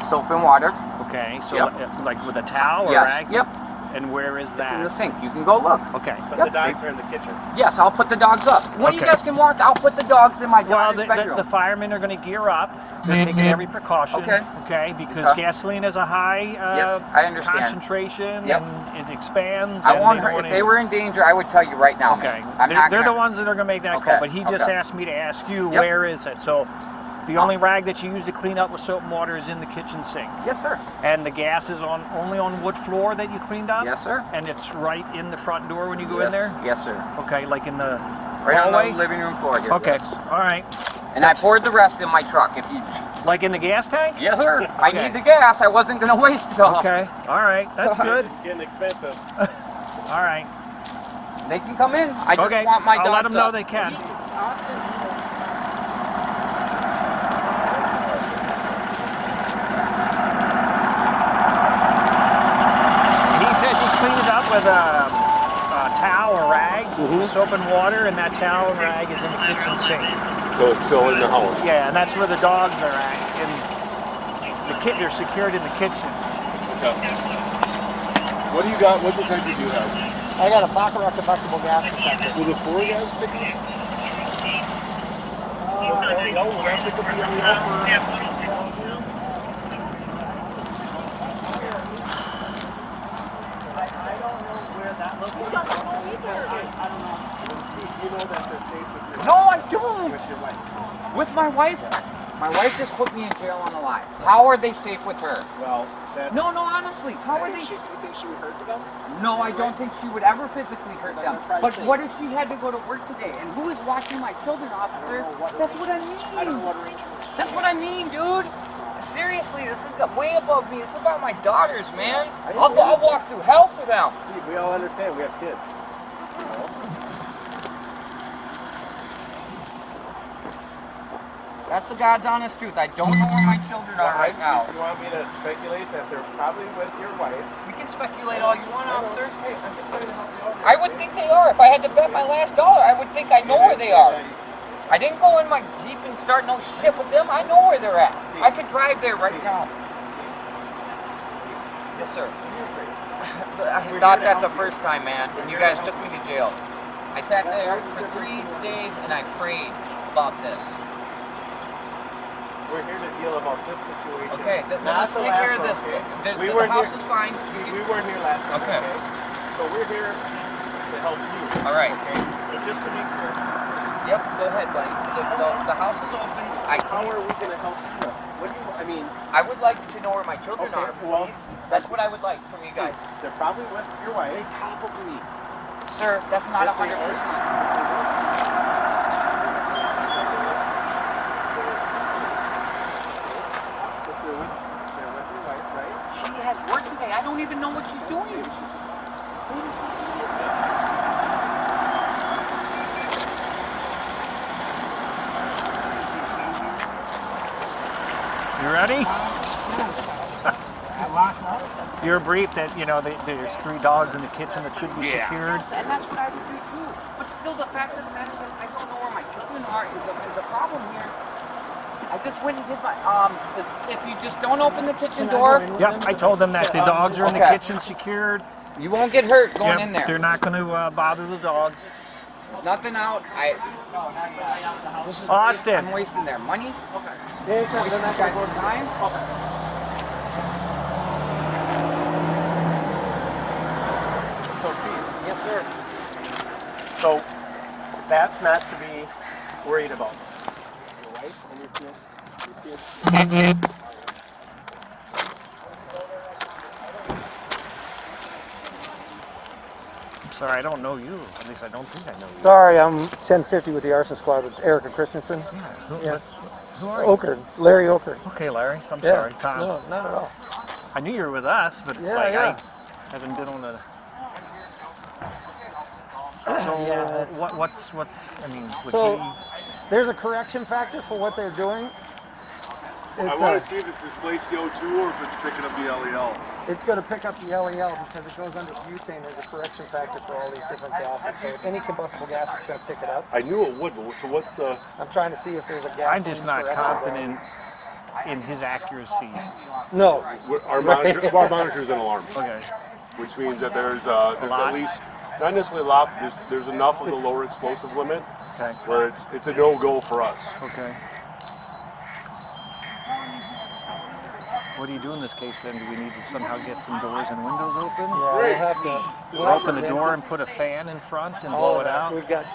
Soap and water. Okay, so Yep. like with a towel or Yes. rag? Yep. And where is that? It's in the sink. You can go look. Okay. But Yep. the dogs are in the kitchen. Yes, I'll put the dogs up. When you Okay. guys can walk, I'll put the dogs in my Well, daughter's bedroom. the firemen are going to gear up. They're taking every precaution. Okay. Okay, because Okay. gasoline has a high Yes, I understand. concentration Yep. and it expands. I and want they her. don't If wanna- they were in danger, I would tell you right now. Okay. man. I'm They're, not they're the gonna- ones that are going to make that Okay, call. But he just okay. asked me to ask you, Yep. where is it? So the only rag that you use to clean up with soap and water is in the kitchen sink. Yes, sir. And the gas is only on wood floor that you cleaned up? Yes, sir. And it's right in the front door when you go Yes. in there? Yes, sir. Okay, like in the Right on hallway? the living room floor here. Okay, yes. all right. And I poured the rest in my truck. If you. Like in the gas tank? Yes, sir. I Okay. need the gas. I wasn't gonna waste it all. Okay, all right, that's good. It's getting expensive. All right. They can come in. I just Okay, want my dogs I'll let them know up. they can. He says he cleaned it up with a towel or rag, soap and water, and that towel and rag is in the kitchen sink. So it's still in the house. Yeah, and that's where the dogs are at. And they're secured in the kitchen. What do you got? What detector do you have? I got a Baccarat combustible gas detector. Will the 4 gas pick it up? LEL, will that pick up the LEL for... I don't know where that located. I don't know. You know that they're safe with your No, I don't. with your wife. With my wife? My wife just put me in jail on a lie. How are they safe with her? Well, that. No, honestly. How are they? You think she would hurt them? No, I don't think she would ever physically hurt them. they're But safe. what if she had to go to work today? And who is watching my children, officer? That's what I mean. I don't know what arrangements. That's what I mean, dude. Seriously, this is way above me. It's about my daughters, man. I'll walk through hell for them. Steve, we all understand. We have kids. That's the God's honest truth. I don't know where my children are right now. You want me to speculate that they're probably with your wife? You can speculate all you want, officer. Hey, I'm just trying to help you out. I would think they are. If I had to bet my last dollar, I would think I know where they are. I didn't go in my Jeep and start no shit with them. I know where they're at. I could drive there right now. Yes, sir. I thought that the first time, man, and you guys took me to jail. I sat there for 3 days and I prayed about this. We're here to deal about this situation. Okay, let's take care of this. The house is fine. We weren't here last time. Okay. So we're here to help you. All right. Okay. So just to make sure. Yep, go ahead, buddy. The house is open. How are we going to help you? What do you? I mean, I would like to know where my children are. Well, That's what I would like from you guys. they're probably with your wife. Probably. Sir, that's not 100%. She has work today. I don't even know what she's doing. You ready? You're briefed that, you know, there's 3 dogs in the kitchen that should be secured. And that's what I would do too. But still, the fact of the matter is I don't know where my children are is a problem here. I just went and did my, if you just don't open the kitchen door. Yep, I told them that the dogs are in the Okay. kitchen secured. You won't get hurt going Yep, in there. they're not going to bother the dogs. Nothing out. This is Austin. I'm wasting their money. Yeah, Wasting this guy's time. So Steve, Yes, sir. so that's not to be worried about. Your wife and your kids. I'm sorry, I don't know you. At least I don't think I know you. Sorry, I'm 1050 with the arson squad with Erica Christensen. Who are you? Oker, Larry Oker. Okay, Larry. I'm Yeah. sorry, Tom. No, not at all. I knew you were with us, but it's Yeah, like yeah. I haven't been on the. So Yeah, what's I mean? Would So he, there's a correction factor for what they're doing. It's, I want to see if it's displaced CO2 or if it's picking up the LEL. it's going to pick up the LEL because it goes under butane. There's a correction factor for all these different gases. So any combustible gas, it's going to pick it up. I knew it would, but so what's I'm trying to see if there's a gas. I'm just not confident in his accuracy. No. our monitor's an alarm, Okay. which means that there's at least not necessarily a lot. There's enough of the lower explosive limit Okay. where it's a no-go for us. Okay. What do you do in this case then? Do we need to somehow get some doors and windows open? Yeah, we'll have to. We'll open the door and put a fan in front and all blow of it that. out? We've got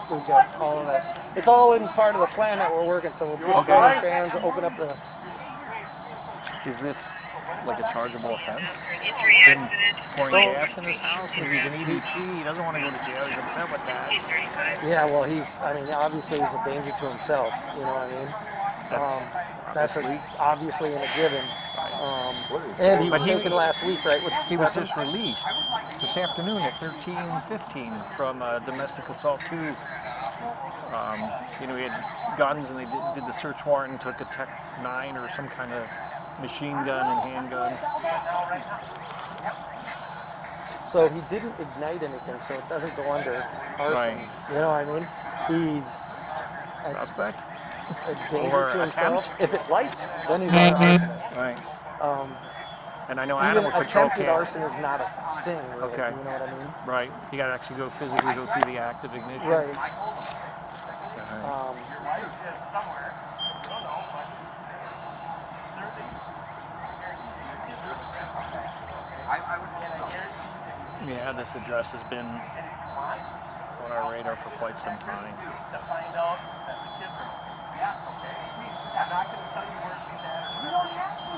all of that. It's all in part of the plan that we're working. So we'll put Okay. the fans, open up the. Is this like a chargeable offense? Been pouring gas in his house and he's an EDP. He doesn't want to go to jail. He's upset with that. Yeah, well, obviously he's a danger to himself. You know what I mean? That's obviously in a given. And he was taken last week, right? He was just released this afternoon at 13:15 from domestic assault 2. He had guns and they did the search warrant and took a Tech 9 or some kind of machine gun and handgun. So he didn't ignite anything, so it doesn't go under arson. Right. You know what I mean? He's Suspect? a danger Or to himself. attempt? If it lights, then he's not an arsonist. Right. And I know Even animal control attempted can't. arson is not a thing. Really, Okay. You know what I mean? Right. You got to actually physically go through the act of ignition. Right. Yeah, this address has been on our radar for quite some time. To find out that the kids are. Yeah, okay. I'm not going to tell you where she's at. You don't have to.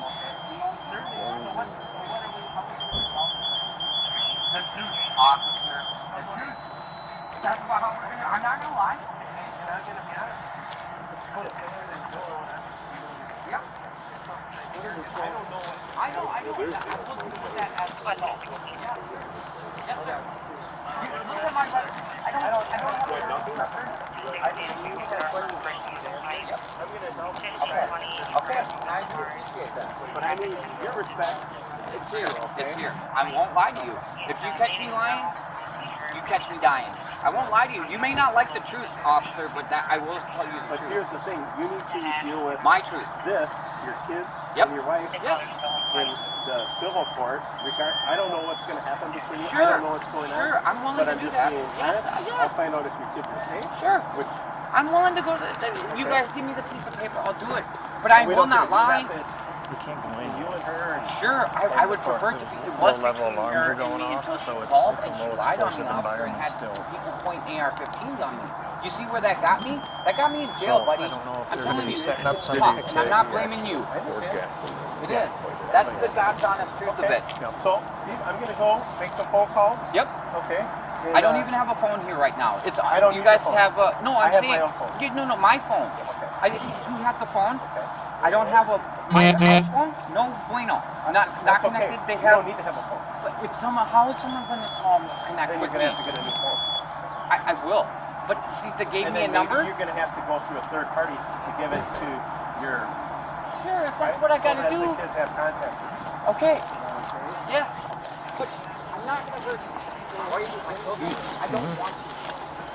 Certainly. So what it was the truth, officer. The truth. That's about how we're going to. I'm not going to lie. You're not going to be honest. Yeah. I don't know. I know. I'm looking for that as well. Yeah. Yes, sir. Look at my letter. I don't have a record. I mean, you said Okay. I do appreciate that. But I need your respect. It's here. Okay? It's here. I won't lie to you. If you catch me lying, you catch me dying. I won't lie to you. You may not like the truth, officer, but that I will tell you the truth. But here's the thing. You need to deal with my truth. This, your kids, and your wife, in the civil court. I don't know what's going to happen between you. I don't know what's going on. Sure, I'm willing to do that. I'll find out if your kids are safe. Sure. I'm willing to go to you guys give me the piece of paper. I'll do it. But I will not lie. We can't go in. You and her. Sure, I would prefer to see it was low-level alarms are going off, so it's a low explosive environment still. People point AR-15s on me. You see where that got me? That got me in jail, buddy. I don't know if I'm they're going to telling be you, setting up this something. is tough, and I'm not blaming you. It is. That's the God's honest truth of it. So, Steve, I'm going to go make some phone calls. Yep. Okay. And, I don't even have a phone here right now. It's I don't you need guys a phone. have a no. I'm I have saying my own phone. no, my phone. Okay. He had the phone. Okay. I don't have my house phone. No bueno. Not That's connected. Okay. They You have. don't need to have a phone. But if how is someone going to connect Then with you're going to me? have to get a new phone. I will. But see, they gave And me a then number. You're going to have to go through a third party to give it to your. Sure, if that's what I got to do. The kids have contact. Okay. Yeah. But I'm not going to hurt my children. I don't want to.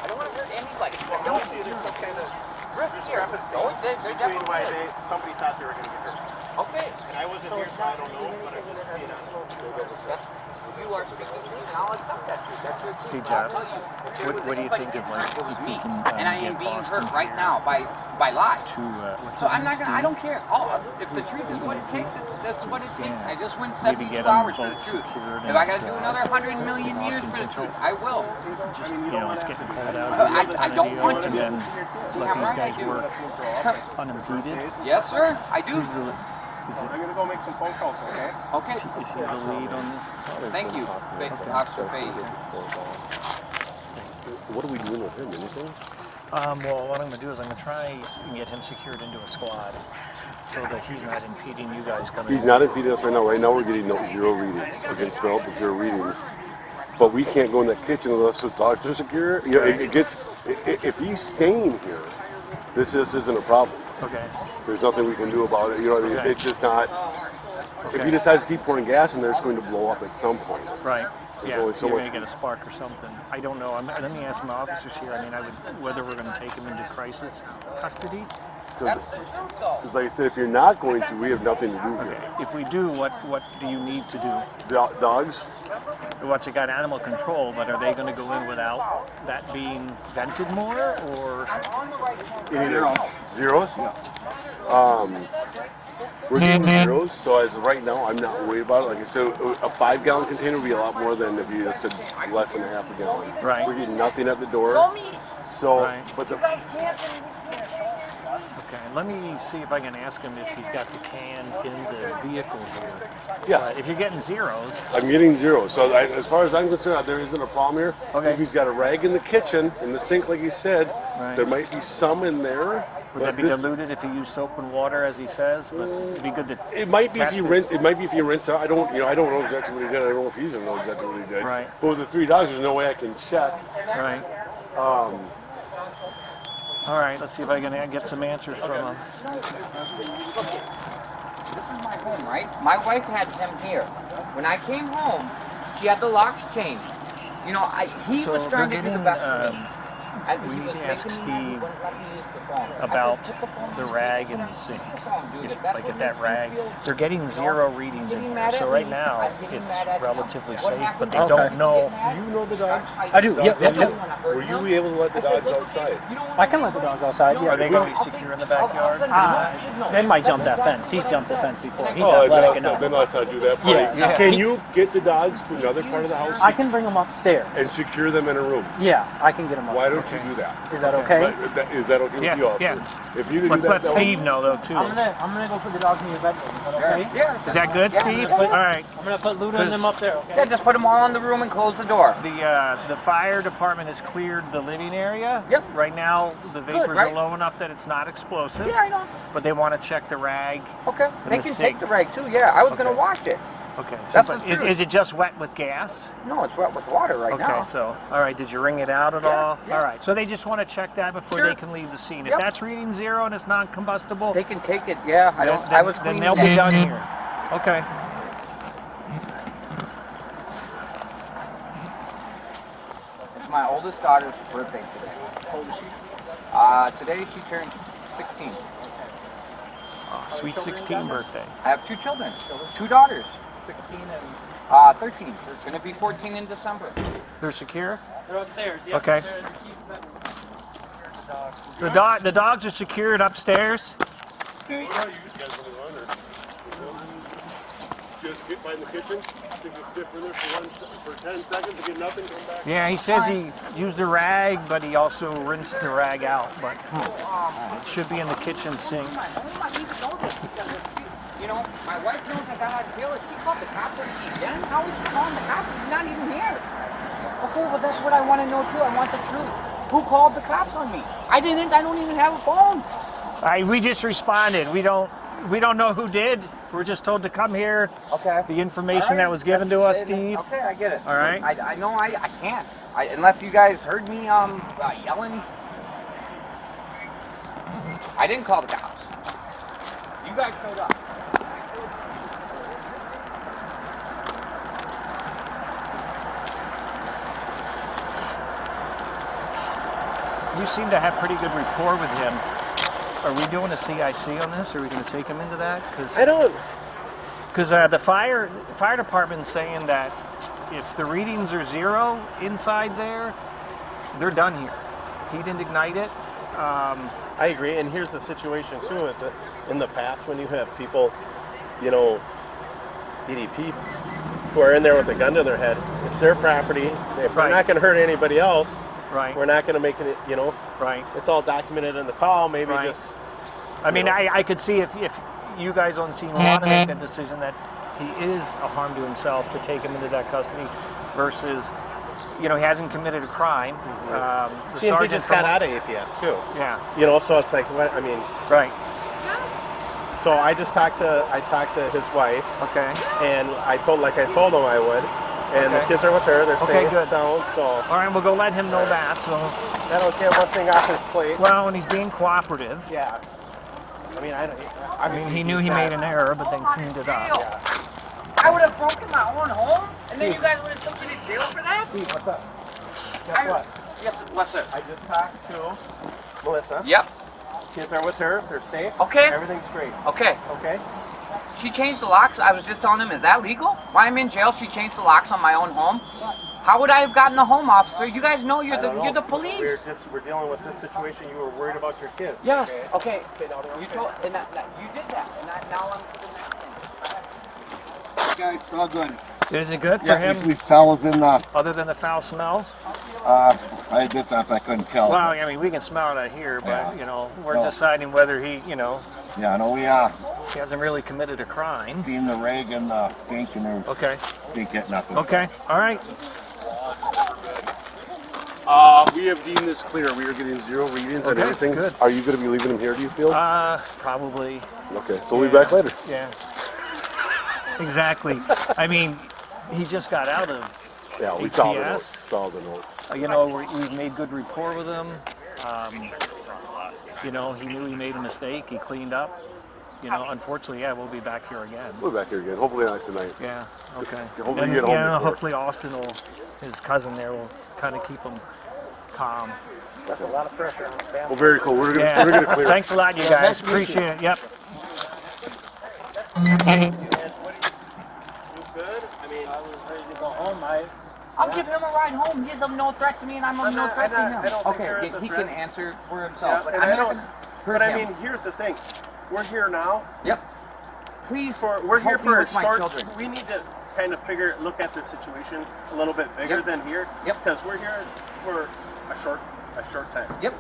I don't want to hurt anybody. I don't see there's some kind of discrepancy between why somebody thought they were going to get hurt. Okay. And I wasn't here, so I don't know, but I'm just being honest. You are speaking to me, and I'll accept that. That's your truth. Hey, Jeff, what do you think of like if we can and I am get being Boston hurt right here now by lies. to what's So his I'm name, not gonna. I Steve? don't care. If the truth is what it takes, that's what it takes. I just went Maybe 72 get them hours for the both truth. secured If I and gotta do another 100 million years for the truth, I will. Just it's getting cold out. I don't want to. And then let these guys work unimpeded. Yes, sir. I do. I'm going to go make some phone calls, okay? Okay. Is he the lead on this? Thank you, Officer Faye. What are we doing with him? Anything? Well, what I'm going to do is I'm going to try and get him secured into a squad so that he's not impeding you guys coming He's in. not impeding us right now. Right now we're getting zero readings. We're getting smelled with 0 readings. But we can't go in that kitchen unless the dogs are secure. You know, it gets. If he's staying here, this isn't a problem. Okay. There's nothing we can do about it. You know what I mean? Okay. It's just not. If he decides to keep pouring gas in there, it's going to blow up at some point. Right. There's Yeah, only so you're much. going to get a spark or something. I don't know. Let me ask my officers here. I mean, whether we're going to take him into crisis custody. Because, like I said, if you're not going to, we have nothing to do Okay. here. If we do, what do you need to do? Dogs? What's it got animal control, but are they going to go in without that being vented more, or? Zeros? We're getting zeros, so as of right now, I'm not worried about it. Like I said, a 5-gallon container would be a lot more than if you just did less than a half a gallon. Right. We're getting nothing at the door. So, Right. but the, Okay, let me see if I can ask him if he's got the can in the vehicle here. yeah, If you're getting zeros, I'm getting zeros. So as far as I'm concerned, there isn't a problem here. Okay. If he's got a rag in the kitchen, in the sink, like he said, Right. there might be some in there. would but that be this- diluted if you use soap and water, as he says? But it'd be good to. It might be if test you it. rinse. It might be if you rinse out. I don't know exactly what he did. I don't know if he's gonna know exactly what he did. Right. But with the 3 dogs, there's no way I can check. Right. All right. Let's see if I can get some answers from him. This is my home, right? My wife had him here. When I came home, she had the locks changed. You know, he So was trying to they're do the getting, best for me. we need to ask Steve about the rag in the sink. Like at that rag, they're getting 0 readings in here. So right now it's relatively safe, but they don't know. Do you know the dogs? I do. Yep. Were you able to let the dogs outside? I can let the dogs outside. Yeah. Are they going to be secure in the backyard? They might jump that fence. He's jumped the fence before. He's Oh, athletic enough. then let's not do that part. Yeah. Can you get the dogs to another part of the house I can bring them upstairs. and secure them in a room? Yeah, I can get them upstairs. Why don't you do that? Is that okay? Is that okay with you, officer? Yeah. If you can Let's do that, let that would- Steve know though too. I'm gonna go put the dogs in your bedroom. Is that okay? Yeah. Is that good, Steve? All right. I'm gonna put Luda and them up there. Okay. Yeah, just put them all in the room and close the door. The fire department has cleared the living area. Yep. Right now the vapors right? are low enough that it's not explosive. Yeah, I know. But they want to check the rag. Okay. They the can sink. take the rag too. Yeah, I was gonna wash it. Okay. So That's but the is truth. it just wet with gas? No, it's wet with water right now. Okay, so all right, did you wring it out at Yeah, all? yeah. All right, so they just want to check that before Sure. they can leave the scene. If Yep. that's reading 0 and it's non-combustible, They can take it. Yeah, I don't. then, I was then cleaning they'll that. be done here. Okay. It's my oldest daughter's birthday today. How old is she? Today she turned 16. Oh, sweet 16 birthday. I have 2 children, 2 daughters, 16 and 13. They're going to be 14 in December. They're secure? They're upstairs. Yeah. Okay. The dogs are secured upstairs. Just get by in the kitchen, stick the stiff in there for 10 seconds to get nothing, come back. Yeah, he says he used a rag, but he also rinsed the rag out. But it should be in the kitchen sink. You know, my wife knows I got out of jail. If she called the cops on me again, how is she calling the cops? He's not even here. Okay, well that's what I want to know too. I want the truth. Who called the cops on me? I didn't. I don't even have a phone. We just responded. We don't know who did. We're just told to come here. Okay. The information that was given to us, Steve. Okay, I get it. All right. I know I can't. Unless you guys heard me yelling. I didn't call the cops. You guys showed up. You seem to have pretty good rapport with him. Are we doing a CIC on this? Are we going to take him into that? I don't. Because the fire department's saying that if the readings are 0 inside there, they're done here. He didn't ignite it. I agree, and here's the situation too. Is that in the past when you have people, you know, EDP, who are in there with a gun to their head, it's their property. If they're not going to hurt anybody else, right? We're not going to make it. You know, right? It's all documented in the call. Maybe just. I mean, I could see if you guys on scene want to make that decision that he is a harm to himself to take him into that custody versus, you know, he hasn't committed a crime. The See, and he just got out of APS too. Yeah. You know, so it's like, what I mean. Right. So I talked to his wife. Okay. And I told him I would. And the kids are with her. They're safe, good. sound. So. All right, we'll go let him know that. So. That'll get one thing off his plate. Well, and he's being cooperative. Yeah. I mean, he knew he made an error, but then cleaned it up. Yeah. I would have broken my own home, and then you guys would have took me to jail for that? Steve, what's up? Guess what? Yes, what's up? I just talked to Melissa. Yep. Kids are with her. They're safe. Okay. Everything's great. Okay. Okay. She changed the locks. I was just telling him, is that legal? While I'm in jail, she changed the locks on my own home. How would I have gotten the home, officer? You guys know you're the police. We're dealing with this situation. You were worried about your kids. Yes. Okay. You told, and you did that, and now I'm doing that. Guys, all good. Is it good for Yeah, him? we fellas in the. Other than the foul smell? I just I couldn't tell. Well, I mean, we can smell it out here, but you know, we're No. deciding whether he, you know, Yeah, no, we he hasn't really committed a crime. seen the rag in the sink and there. Okay. Didn't get nothing. Okay. All right. We have deemed this clear. We are getting 0 readings and Okay, everything. good. Are you going to be leaving him here, do you feel? Probably. Okay, so we'll be back later. Yeah. Exactly. I mean, he just got out of Yeah, we ATS. saw the notes. You know, we've made good rapport with him. You know, he knew he made a mistake. He cleaned up. You know, unfortunately, yeah, we'll be back here again. We'll be back here again. Hopefully not tonight. Yeah. Okay. Hopefully And, you get home before. hopefully Austin will, his cousin there will kind of keep him calm. That's a lot of pressure on the family. Well, very cool. We're gonna Yeah. we're gonna clear. Thanks a lot, you guys. Appreciate it. Yep. You good? I mean, I was ready to go home. I'll give him a ride home. He's of no threat to me, and I'm of no threat to him. I don't think there is a he threat. can answer for himself. Yeah, but and I'm I not don't. gonna hurt But I him. mean, here's the thing. We're here now. Yep. Please, We're here help me for a with my short. children. We need to kind of look at the situation a little bit bigger Yep. than here. Yep. Because we're here for a short time. Yep.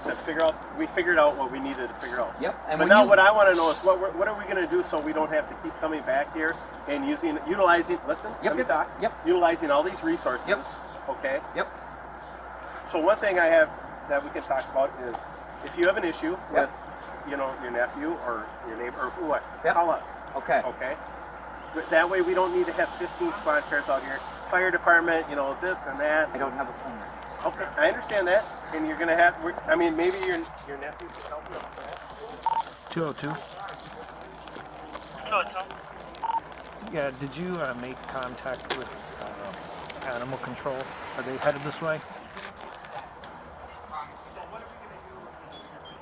To figure out, we figured out what we needed to figure out. Yep. And But when now, you- what I want to know is what are we going to do so we don't have to keep coming back here and utilizing. Listen, Yep, let me yep, talk. yep. Utilizing all these resources. Yep. Okay. Yep. So one thing I have that we can talk about is if you have an issue Yep. with, your nephew or your neighbor or who, Yep. call us. Okay. Okay. But that way we don't need to have 15 squad cars out here. Fire department, this and that. I don't have a phone. Okay, I understand that, and you're gonna have. I mean, maybe your nephew can help you. 202. Yeah, did you make contact with animal control? Are they headed this way?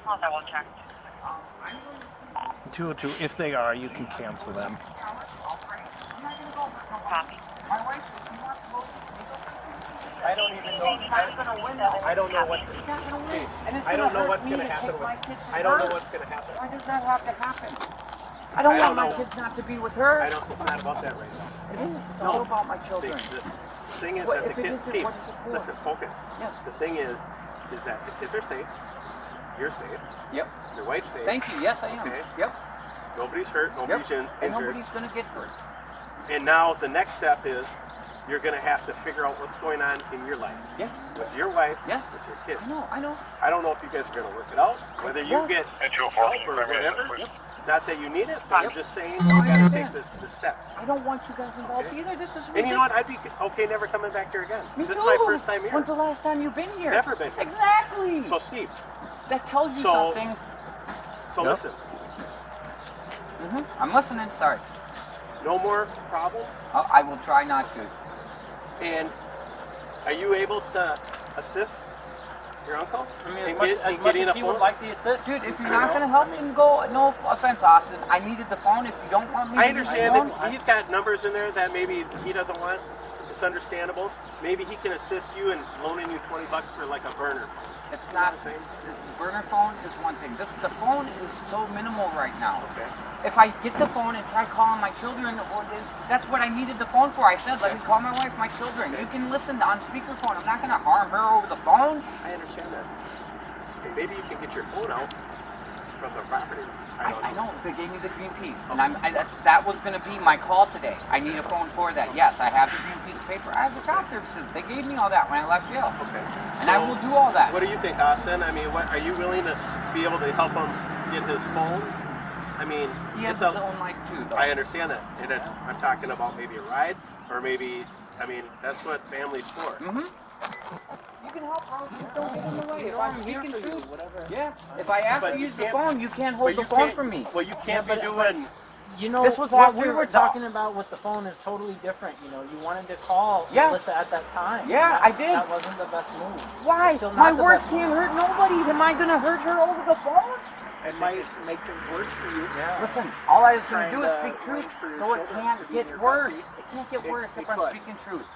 I'll double check. 202, if they are, you can cancel them. Copy. I don't even know. I don't know what. I don't know what's gonna happen. I don't know what's gonna happen. Why does that have to happen? I don't want my kids not to be with her. It's not about that right now. It's all about my children. The thing is What that if the it kids. isn't? See, What is it for? listen, focus. Yes. The thing is that the kids are safe. You're safe. Yep. Your wife's safe. Thank you. Yes, I am. Okay. Yep. Nobody's hurt. Nobody's Yep. And injured. nobody's gonna get hurt. And now the next step is you're going to have to figure out what's going on in your life. Yes. With your wife, Yes. with your kids. I know. I don't know if you guys are going to work it out, whether you get help or whatever. Yep. Not that you need it, but I'm just saying you got to take the steps. I don't want you guys involved either. This is ridiculous. And you know what? I'd be okay never coming back here again. Me This too. is my first time here. When's the last time you've been here? Never been here. Exactly. So Steve. That tells you So- something. So listen. I'm listening. Sorry. No more problems. I will try not to. And are you able to assist your uncle? I mean, in as much getting as a he phone? would like the assist. Dude, if you're not gonna help him go, no offense, Austin. I needed the phone. If you don't want me, I to use the understand phone, that he's got numbers in there that maybe he doesn't want. It's understandable. Maybe he can assist you in loaning you $20 for like a burner. It's not. The burner phone is one thing. The phone is so minimal right now. Okay. If I get the phone and try calling my children, that's what I needed the phone for. I said, let me call my wife, my children. You can listen on speakerphone. I'm not going to harm her over the phone. I understand that. And maybe you can get your phone out from the property. I know. They gave me the green piece, and that was going to be my call today. I need a phone for that. Yes, I have the green piece of paper. I have the child services. They gave me all that when I left jail. Okay. And I will do all that. What do you think, Austin? I mean, are you willing to be able to help him get his phone? I mean, He has it's his own life too, though. I understand that, and I'm talking about maybe a ride, or maybe, I mean, that's what family's for. You can help her. Don't get in the way. If I'm speaking truth, yeah. If I ask But to you use the can't- phone, you can't but hold you the phone can't- from me. Well, you can't be doing. You know, This was what after we were the- talking about with the phone is totally different. You know, you wanted to call Yes. Melissa at that time. Yeah, That- I did. That wasn't the best move. Why? Still not My the words best can't move. hurt nobody. Am I going to hurt her over the phone? It might make things worse for you. Yeah. Listen, all I was going to do is Trying speak to truth, arrange for your so it children can't to be in get your worse. custody. It can't get worse It if I'm could. speaking truth.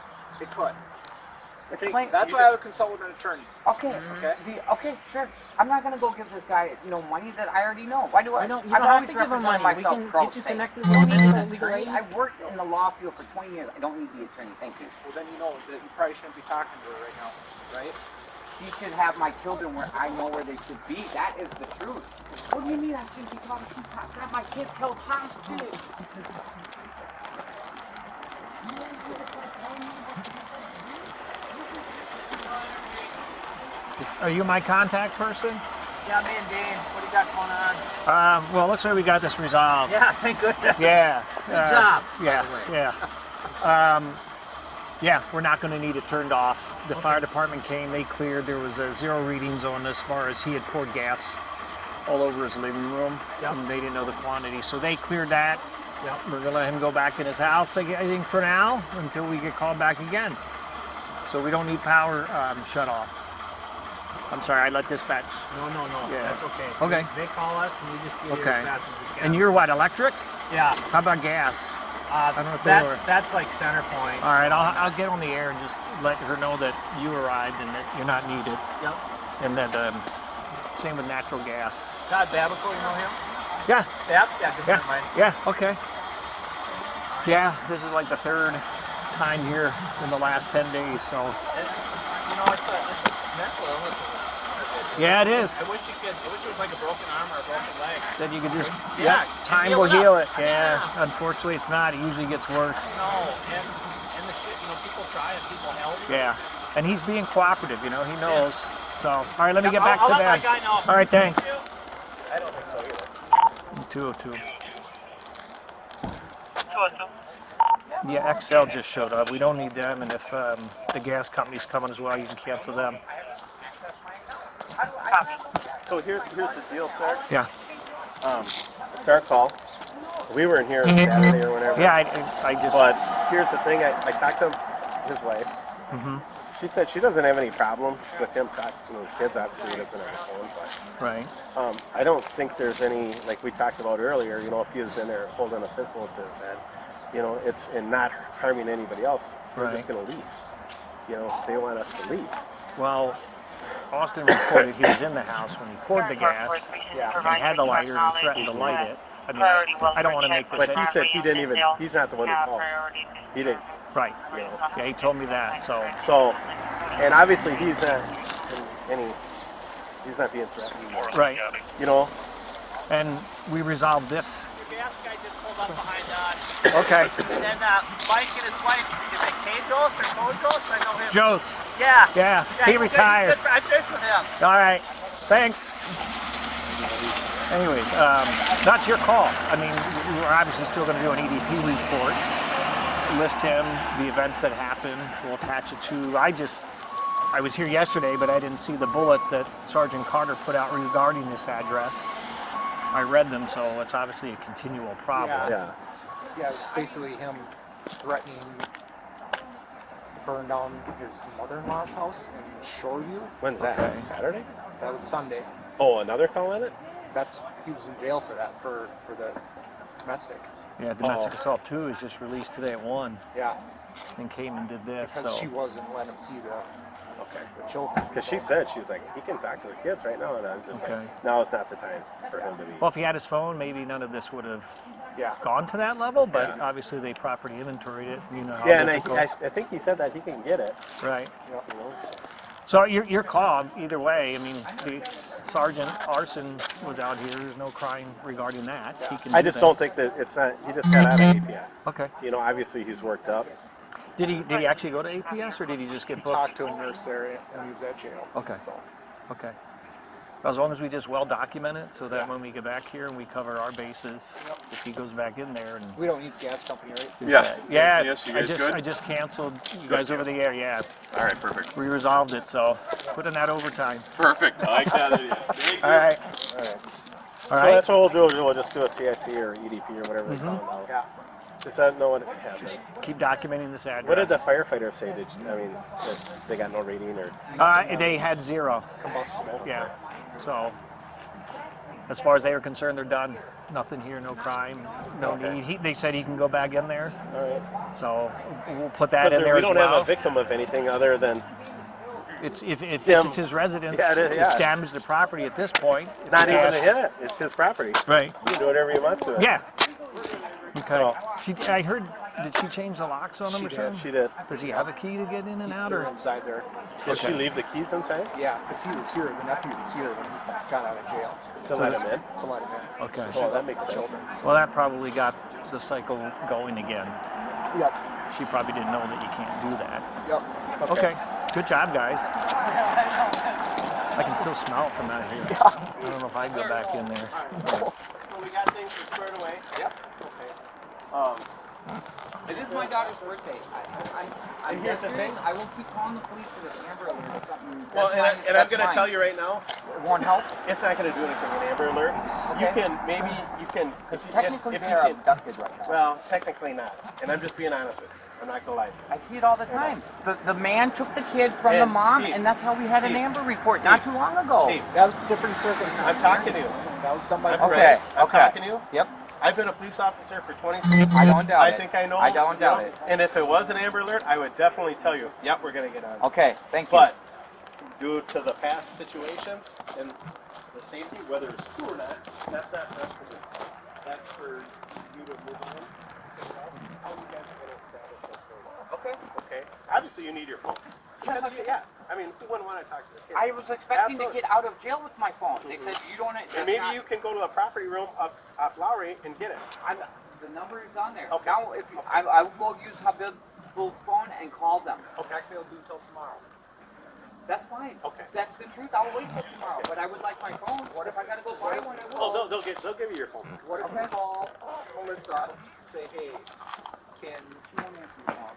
It could. I think Explain. That's you why I just- would consult with an attorney. Okay. Okay, sure. I'm not going to go give this guy, money that I already know. Why do I? You don't I've have always to give him represented money. We myself can pro get you se. connected I don't with need an an legal attorney. aid. I've worked in the law field for 20 years. I don't need the attorney. Thank you. Well, then you know that you probably shouldn't be talking to her right now, right? She should have my children where I know where they should be. That is the truth. What do you mean I shouldn't be talking? She's got my kids held hostage. Are you my contact person? Yeah, me and Dane, what do you got going on? Well, it looks like we got this resolved. Yeah, thank goodness. Yeah. Good job. Yeah. Yeah, we're not going to need it turned off. The fire department came, they cleared. There was zero readings on as far as he had poured gas all over his living room. Yep. And they didn't know the quantity. So they cleared that. Yep. We're going to let him go back in his house, I think, for now, until we get called back again. So we don't need power shut off. I'm sorry, I let dispatch. No. Yeah. That's okay. Okay. They call us and we just get Okay. here as fast as we can. And you're what, electric? Yeah. How about gas? I don't know if they were. That's like center point. All right, I'll get on the air and just let her know that you arrived and that you're not needed. Yep. And that same with natural gas. Todd Babico, you know him? Yeah. Babs? Yeah, good friend of mine. Yeah. Okay. Yeah, this is like the third time here in the last 10 days. So. You know, it's a mental illness. Yeah, it is. I wish it was like a broken arm or a broken leg. Then you could just, Yeah, time will heal it. Yeah. Unfortunately, it's not. It usually gets worse. No, and the shit, you know, people try and people help. Yeah. And he's being cooperative, you know, he knows. So, all right, let me get I'll- back I'll to let that. my guy know. All right, thanks. I don't think so either. 202. Yeah, XL just showed up. We don't need them, and if the gas company's coming as well, you can cancel them. So here's the deal, sir. Yeah. It's our call. We weren't here Saturday or whatever. Yeah, I just. But here's the thing. I talked to his wife. Mm-hmm. She said she doesn't have any problem with him talking to his kids. Obviously, he doesn't have a phone, but Right. I don't think there's any, like we talked about earlier. You know, if he was in there holding a pistol to his head, you know, it's and not harming anybody else. They're just going to leave. You know, they want us to leave. Well, Austin reported he was in the house when he poured the gas. Yeah. He had the lighter and he threatened to light it. I mean, I don't want to make this. But he said he didn't even. He's not the one who called. He didn't. Right. You know. Yeah, he told me that. So, and obviously he's not he's not being threatened. right. You know. And we resolved this. The gas guy just pulled up behind Dodge. Okay. And then Mike and his wife, is it Kajos or Kojos? I know him. Jose. Yeah. Yeah. Yeah, He he's retired. Good, I fished with him. All right. Thanks. Anyways, that's your call. I mean, we're obviously still going to do an EDP report. List him, the events that happened. We'll attach it to. I was here yesterday, but I didn't see the bullets that Sergeant Carter put out regarding this address. I read them, so it's obviously a continual problem. Yeah, it was basically him threatening to burn down his mother-in-law's house in Shoreview. When's that? Okay. Saturday? That was Sunday. Oh, another call in it? He was in jail for that, for the domestic. Yeah, domestic assault 2 is just released today at 1. Yeah. And came and did this. Because so. she wasn't letting him see the children. Because she said, she was like, he can talk to the kids right now. And I'm just Okay. like, now it's not the time for him to be. Well, if he had his phone, maybe none of this would have gone to that level, but obviously they property inventoried it. You know how Yeah, and difficult. I think he said that he can get it. Right. You know, So your call, either way, I mean, the Sergeant Arson was out here. There's no crime regarding that. He can I do just that. don't think that it's not, he just got out of APS. Okay. You know, obviously he's worked up. Did he actually go to APS or did he just get booked? Talked to a nurse there and he was at jail. Okay. So. Okay. As long as we just well document it, so that when we get back here and we cover our bases, if he goes back in there and We don't need the gas company, right? yeah, Yes, you guys good? I just canceled you guys over the air. Yeah. All right, perfect. We resolved it, so put in that overtime. Perfect. I like that idea. Thank you. All right. All right. All So right. that's what we'll do. We'll just do a CIC or EDP or whatever they call it now. Yeah. Just let them know what happened. Just keep documenting this address. What did the firefighter say? They got no rating or? They had 0. Combustible. Yeah. So, as far as they were concerned, they're done. Nothing here, no crime, no need. They said he can go back in there. All right. So we'll put that in Because there we as don't well. have a victim of anything other than It's if this is his residence, Yeah, it is, it's yeah. damaged to property at this point. If not the even gas- a hit. It's his property. Right. He can do whatever he wants to it. Yeah. Okay. So- I heard. Did she change the locks on him or something? She did. Does he have a key to get in and out, They're or? inside there. Did she leave the keys inside? Yeah, because he was here. The nephew was here when he got out of jail. To let him in? To let him in. Okay. So Oh, that makes sense. children. Well, that probably got the cycle going again. Yep. She probably didn't know that you can't do that. Yep. Okay. Good job, guys. I can still smell it from out here. I don't know if I can go back in there. So we got things squared away. Yep. Okay. It is my daughter's birthday. I'm And here's the serious. thing. I will keep calling the police for this Amber Alert or something. Well, That's and I'm that's going to fine. tell you right now, It won't help. it's not going to do anything with Amber Alert. You Okay. can, maybe you can, Because if technically if they you are can, abducted right now. well, technically not. And I'm just being honest with you. I'm not going to lie to you. I see it all the time. The man took the kid from the And mom, Steve, and that's how we had an Steve, Amber report Steve, not too long ago. Steve, That was different circumstances. I'm talking to you. That was done by I'm Okay, I'm okay. talking to you. Yep. I've been a police officer for 26 years. I don't doubt I it. think I know. I don't doubt it. And if it was an Amber Alert, I would definitely tell you, yep, we're going to get on it. Okay, thank you. But due to the past situations and the safety, whether it's true or not, that's not for us to do. That's for you to move on. How you guys are going to establish this story. Okay. Okay. Obviously, you need your phone. Because, yeah. I mean, who wouldn't want to talk to the kids? I was expecting Absolutely. to get out of jail with my phone. They said you don't. And maybe you can go to the property room off Lowry and get it. The number is on there. Okay. Now, if you, I will go use Habib's phone and call them. Okay. Actually, I'll do until tomorrow. That's fine. Okay. That's the truth. I'll wait till tomorrow. But I would like my phone. What if I gotta go buy one? I will. Oh, they'll give you your phone. What if you call Melissa and say, hey, can She won't answer the phone.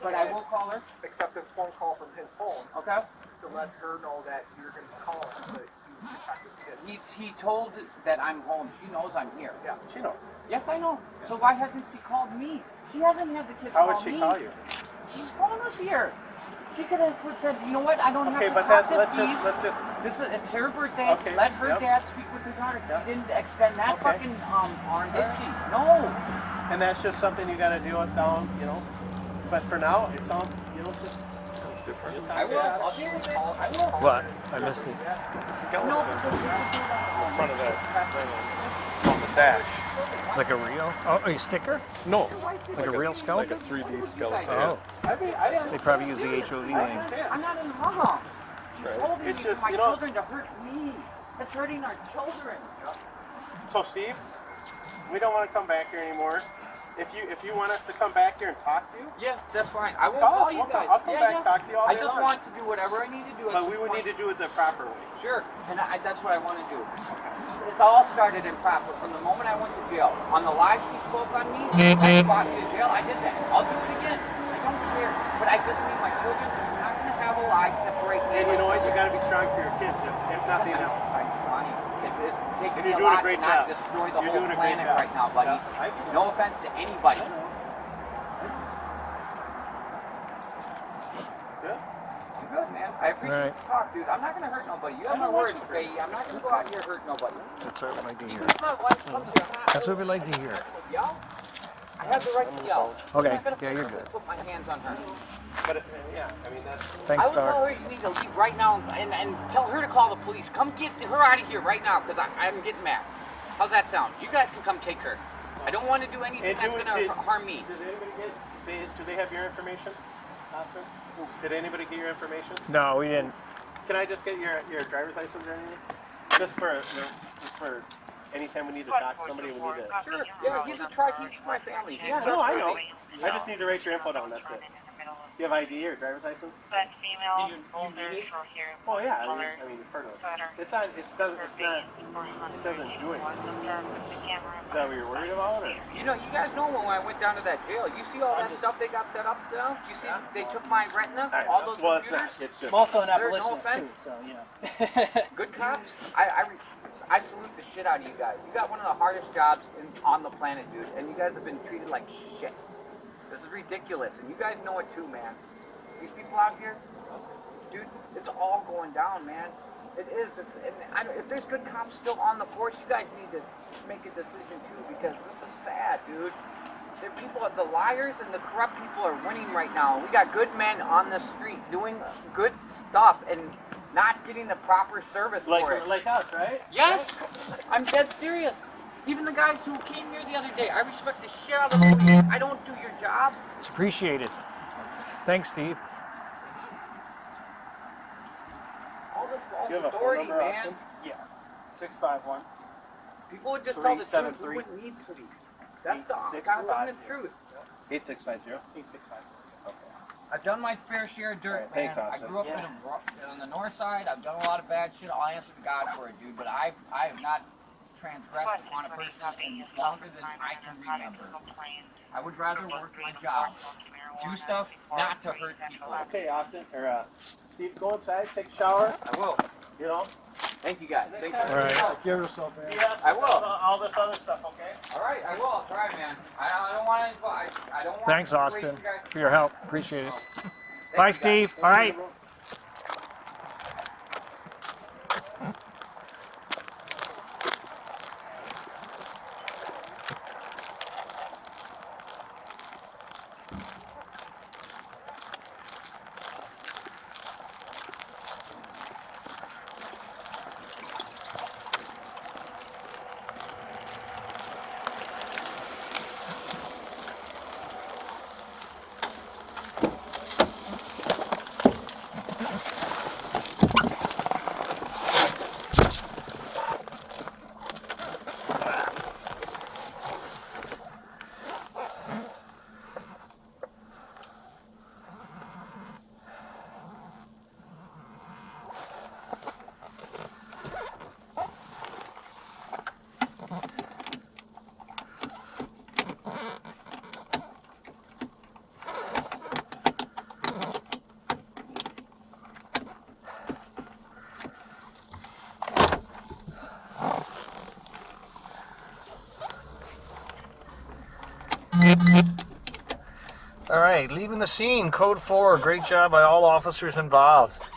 But I will call her. accept a phone call from his phone Okay. just to let her know that you're going to be calling so that you protect the kids? He told that I'm home. She knows I'm here. Yeah, she knows. Yes, I know. So why hasn't she called me? She hasn't had the kids How call would she me. call you? She's phone was here. She could have said, you know what? I don't Okay, have to but talk that's to let's Steve. just This is it's her birthday. Okay, Let her yep. dad speak with her daughter. Yep. She didn't extend that Okay. fucking arm, did she? No. and that's just something you got to deal with down, you know. But for now, it's all, you know, just. It's different. I will. I'll deal with it. I will. What? I missed it. Skeleton No, in front of that on the dash. Like a real? Oh, a sticker? No. Like a real skeleton? Like a 3D skeleton. Oh. I mean, I They probably use the HOV name. I'm not in the wrong. She's holding It's me just, for my you know- children to hurt me. It's hurting our children. So Steve, we don't want to come back here anymore. If you want us to come back here and talk to you, Yeah, that's fine. I will Call call us. you We'll guys. I'll come back and talk to you all I day just long. want to do whatever I need to do. But we would need to do it the proper way. Sure, and that's what I want to do. It's all started in proper from the moment I went to jail. On the live she spoke on me, I brought me to jail. I did that. I'll do it again. I don't care. But I just need my children. I'm not going to have a lie separate me. And you know what? You got to be strong for your kids, if nothing else. It's taking And me you're a doing a lot great to not job. destroy the You're whole doing a great planet job. right now, buddy. Yeah, I get it. No offense to anybody. Yeah. I'm good, man. I appreciate Alright. the talk, dude. I'm not going to hurt nobody. You have my word, Faye. I'm not going to go out here hurt nobody. That's what we like to hear. If my wife comes here, I'm not That's what we like to hear. yell. I have the right to yell. Okay. I'm not gonna Yeah, you're good. Put my hands on her. But yeah, I mean that's. Thanks, I would tell Star. her you need to leave right now and tell her to call the police. Come get her out of here right now because I'm getting mad. How's that sound? You guys can come take her. I don't want to do anything And that's going to harm me. Did anybody do they have your information, Austin? Did anybody get your information? No, we didn't. Can I just get your driver's license or anything? Just for anytime we need to talk to somebody, we need to. Sure. Yeah, he's a he's my family. He's Yeah, no, I know. Yeah. I just need to write your info down. That's it. Do you have ID or driver's license? But female, older, short hair, Oh yeah, color, I mean, you've heard of it. sweater. It's not. It doesn't. It's not. It doesn't do anything. Is that what you're worried about, or? You know, you guys know when I went down to that jail. You see all that stuff they got set up now? You see they took my retina, all those Well, it's computers? not. It's just. I'm also an There's no abolitionist too, offense. so yeah. Good cops. I salute the shit out of you guys. You got one of the hardest jobs on the planet, dude, and you guys have been treated like shit. This is ridiculous, and you guys know it too, man. These people out here, dude, it's all going down, man. It is. If there's good cops still on the force, you guys need to make a decision too, because this is sad, dude. The liars and the corrupt people are winning right now. We got good men on the street doing good stuff and not getting the proper service for it. Like us, right? Yes, I'm dead serious. Even the guys who came here the other day, I respect the shit out of the police. I don't do your job. It's appreciated. Thanks, Steve. All this false You have a phone authority, number, man. Austin? Yeah. 651. People would just tell the truth. 373. We wouldn't need police. That's the 8650. honest truth. 8650. 865. I've done my fair share of dirt, Alright, thanks, man. I Austin. grew up on the north side. I've done a lot of bad shit. I'll answer to God for it, dude. But I have not transgressed upon a person in longer than I can remember. I would rather work my job. Do stuff not to hurt people. Okay, Austin, or Steve, go inside, take a shower. I will. You know. Thank you guys. Thank you. All right. Give yourself, man. I will. All this other stuff, okay? All right, I will. I'll try, man. I don't want to. I don't want. Thanks, to Austin, waste you guys' for your help. Appreciate it. Thank Bye, you, guys. Steve. All right. All right, leaving the scene. Code 4. Great job by all officers involved.